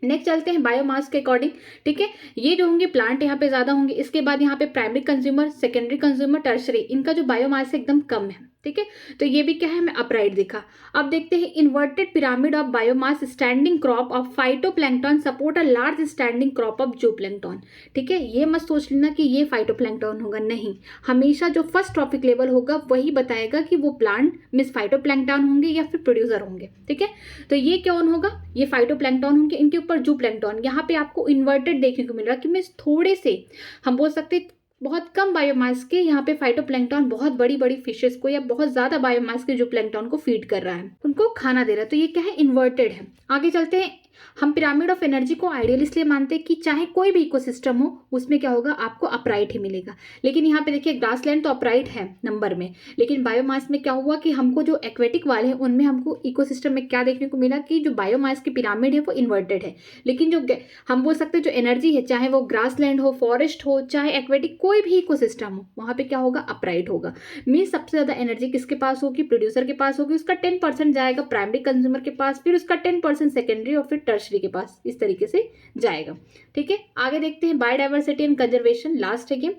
नेक्स्ट चलते हैं बायोमास के अकॉर्डिंग। ठीक है, ये जो होंगे प्लांट यहाँ पे ज्यादा होंगे, इसके बाद यहाँ पे primary consumer, secondary consumer, tertiary, इनका जो बायोमास है एकदम कम है। ठीक है, तो ये भी क्या है, हमें अपराइट दिखा। अब देखते हैं inverted pyramid of biomass, standing crop of phytoplankton support a large standing crop of जूप्लैंक्टन। ठीक है, ये मत सोच लेना कि ये फाइटोप्लैंक्टन होगा, नहीं, हमेशा जो फर्स्ट ट्रॉपिक लेवल होगा वही बताएगा कि वो प्लांट मिस फाइटोप्लैंक्टन होंगे या फिर प्रोड्यूसर होंगे। ठीक है, तो ये कौन होगा, ये फाइटोप्लैंक्टन होंगे, इनके ऊपर जूप्लैंक्टन। यहाँ पे आपको इन्वर्टेड देखने को मिल रहा है कि मिस थोड़े से, हम बोल सकते बहुत कम बायोमास के यहाँ पे फाइटोप्लैंक्टन बहुत बड़ी बड़ी फिशेस को या बहुत ज्यादा बायोमास के जो प्लैंक्टन को फीड कर रहा है, उनको खाना दे रहा है। तो ये क्या है, इन्वर्टेड है। आगे चलते हैं, हम पिरामिड ऑफ एनर्जी को आइडियल इसलिए मानते हैं कि चाहे कोई भी इकोसिस्टम हो उसमें क्या होगा, आपको अपराइट ही मिलेगा। लेकिन यहाँ पे देखिए ग्रासलैंड तो अपराइट है नंबर में, लेकिन बायोमास में क्या हुआ कि हमको जो एक्वेटिक वाले हैं उनमें हमको इकोसिस्टम में क्या देखने को मिला कि जो बायोमास की पिरामिड है वो इन्वर्टेड है। लेकिन जो हम बोल सकते हैं जो एनर्जी है, चाहे वो ग्रासलैंड हो, फॉरेस्ट हो, चाहे एक्वेटिक कोई भी इकोसिस्टम हो, वहाँ पे क्या होगा, अपराइट होगा। मीन्स सबसे ज्यादा एनर्जी किसके पास होगी, प्रोड्यूसर के पास होगी, उसका 10% जाएगा प्राइमरी कंज्यूमर के पास, फिर उसका 10% सेकेंडरी और फिर टर्शरी के पास, इस तरीके से जाएगा। ठीक है, आगे देखते हैं बायोडाइवर्सिटी एंड कंजर्वेशन, लास्ट है ये।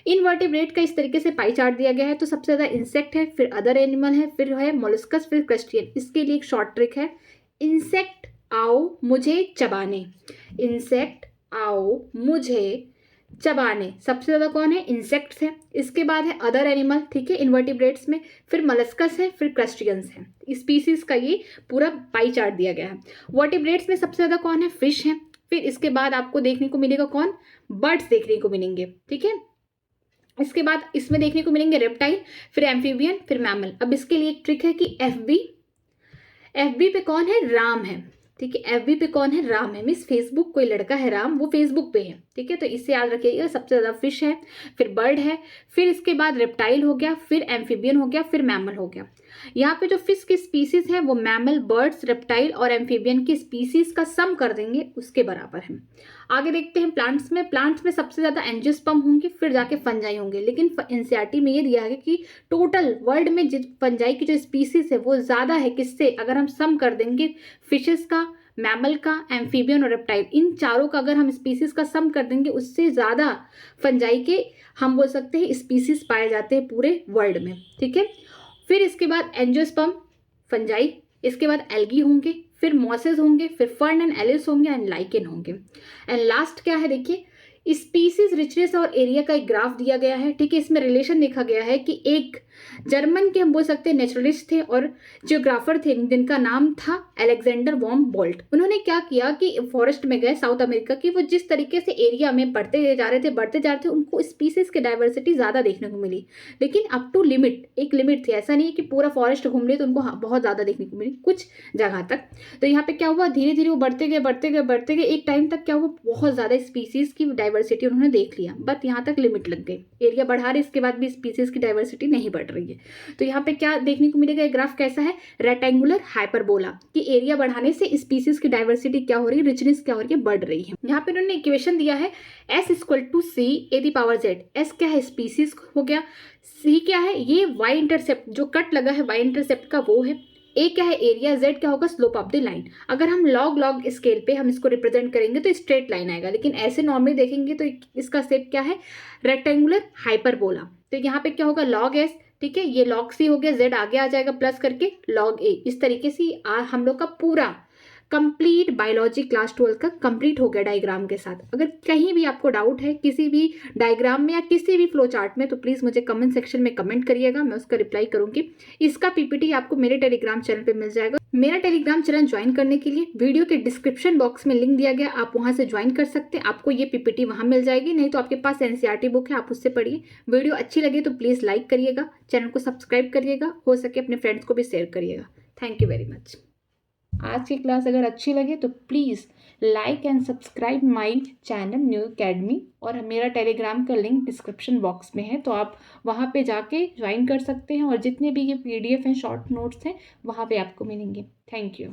इनवर्टिब्रेट का इस तरीके से पाई चार्ट दिया गया है, तो सबसे ज्यादा इंसेक्ट है, फिर अदर एनिमल है, फिर है मोलस्कस, फिर क्रस्टियन। इसके लिए एक शॉर्ट ट्रिक है, इंसेक्ट आओ मुझे चबाने, इंसेक्ट आओ मुझे चबाने। सबसे ज्यादा कौन है, इंसेक्ट्स है, इसके बाद है अदर एनिमल, ठीक है, इन्वर्टिब्रेट्स में, फिर मलस्कस है, फिर क्रस्टियंस है। स्पीसीज का ये पूरा पाई चार्ट दिया गया है। वर्टिब्रेट्स में सबसे ज्यादा कौन है, फिश है, फिर इसके बाद आपको देखने को मिलेगा कौन, बर्ड्स देखने को मिलेंगे। ठीक है, इसके बाद इसमें देखने को मिलेंगे रेप्टाइल, फिर एम्फीबियन, फिर मैमल। अब इसके लिए एक ट्रिक है कि एफबी पे कौन है, राम है। ठीक है, एफबी पे कौन है, राम है। मिस फेसबुक कोई लड़का है राम, वो फेसबुक पे है। ठीक है, तो इससे याद रखिएगा, सबसे ज्यादा फिश है, फिर बर्ड है, फिर इसके बाद रेप्टाइल हो गया, फिर एम्फीबियन हो गया, फिर मैमल हो गया। यहाँ पे जो फिश की स्पीसीज है वो मैमल, बर्ड्स, रेप्टाइल और एम्फीबियन की स्पीसीज का सम कर देंगे उसके बराबर है। आगे देखते हैं प्लांट्स में सबसे ज्यादा एंजियोस्पर्म होंगे, फिर जाके फंजाई होंगे। लेकिन एनसीईआरटी में ये दिया है कि टोटल वर्ल्ड में फंजाई की जो स्पीसीज है वो ज्यादा है, किससे, अगर हम सम कर देंगे फिशेस का, मैमल का, एम्फीबियन और रेप्टाइल, इन चारों का अगर हम स्पीसीज का सम कर देंगे उससे ज्यादा फंजाई के हम बोल सकते हैं स्पीसीज पाए जाते हैं पूरे वर्ल्ड में। ठीक है, फिर इसके बाद एंजियोस्पर्म, फंजाई, इसके बाद एल्गी होंगे, फिर मॉसेस होंगे, फिर फर्न एंड एलिस होंगे एंड लाइकेन होंगे। एंड लास्ट क्या है, देखिए स्पीसीज रिचनेस और एरिया का एक ग्राफ दिया गया है। ठीक है, इसमें रिलेशन देखा गया है कि एक जर्मन के हम बोल सकते हैं नेचुरलिस्ट थे और जियोग्राफर थे जिनका नाम था अलेक्जेंडर वॉन बोल्ट। उन्होंने क्या किया कि फॉरेस्ट में गए साउथ अमेरिका की, वो जिस तरीके से एरिया में बढ़ते जा रहे थे उनको स्पीसीज की डाइवर्सिटी ज़्यादा देखने को मिली, लेकिन अप टू लिमिट, एक लिमिट थी। ऐसा नहीं है कि पूरा फॉरेस्ट घूम लिए तो उनको बहुत ज़्यादा देखने को मिली कुछ जगह तक। तो यहाँ पे क्या हुआ, धीरे धीरे वो बढ़ते गए, एक टाइम तक क्या हुआ, बहुत ज़्यादा स्पीसीज की डाइवर्सिटी उन्होंने देख लिया, बट यहाँ तक लिमिट लग गई। एरिया बढ़ा रहे, इसके बाद भी स्पीसीज की डाइवर्सिटी नहीं बढ़ रही है। तो यहाँ पे क्या देखने को मिलेगा, ग्राफ कैसा है, रेक्टेंगुलर हाइपरबोला, कि एरिया बढ़ाने से स्पीसीज की डाइवर्सिटी क्या हो रही है, रिचनेस क्या हो रही है, बढ़ रही है। यहाँ पे उन्होंने इक्वेशन दिया है S=C S क्या है, स्पीसीज हो गया, C क्या है, ये y इंटरसेप्ट जो कट लगा है y इंटरसेप्ट का वो है, ए क्या है एरिया, Z क्या होगा स्लोप ऑफ द लाइन। अगर हम लॉग स्केल पे हम इसको रिप्रेजेंट करेंगे तो स्ट्रेट लाइन आएगा, लेकिन ऐसे नॉर्मली देखेंगे तो इसका शेप क्या है, रेक्टेंगुलर हाइपरबोला। तो यहाँ पे क्या होगा log S, ठीक है, ये log C हो गया, Z आगे आ जाएगा प्लस करके log A। इस तरीके से हम लोग का पूरा कंप्लीट बायोलॉजी क्लास 12 का कंप्लीट हो गया डायग्राम के साथ। अगर कहीं भी आपको डाउट है किसी भी डायग्राम में या किसी भी फ्लो चार्ट में तो प्लीज़ मुझे कमेंट सेक्शन में कमेंट करिएगा, मैं उसका रिप्लाई करूंगी। इसका पीपीटी आपको मेरे टेलीग्राम चैनल पे मिल जाएगा। मेरा टेलीग्राम चैनल ज्वाइन करने के लिए वीडियो के डिस्क्रिप्शन बॉक्स में लिंक दिया गया, आप वहां से ज्वाइन कर सकते हैं। आपको ये पीपीटी वहां मिल जाएगी, नहीं तो आपके पास एनसीईआरटी बुक है, आप उससे पढ़िए। वीडियो अच्छी लगे तो प्लीज़ लाइक करिएगा, चैनल को सब्सक्राइब करिएगा, हो सके अपने फ्रेंड्स को भी शेयर करिएगा। Thank you very much. आज की क्लास अगर अच्छी लगे तो please like and subscribe my channel new academy, और मेरा टेलीग्राम का लिंक डिस्क्रिप्शन बॉक्स में है, तो आप वहाँ पे जाके ज्वाइन कर सकते हैं, और जितने भी ये PDF हैं, शॉर्ट नोट्स हैं, वहाँ पे आपको मिलेंगे। Thank you.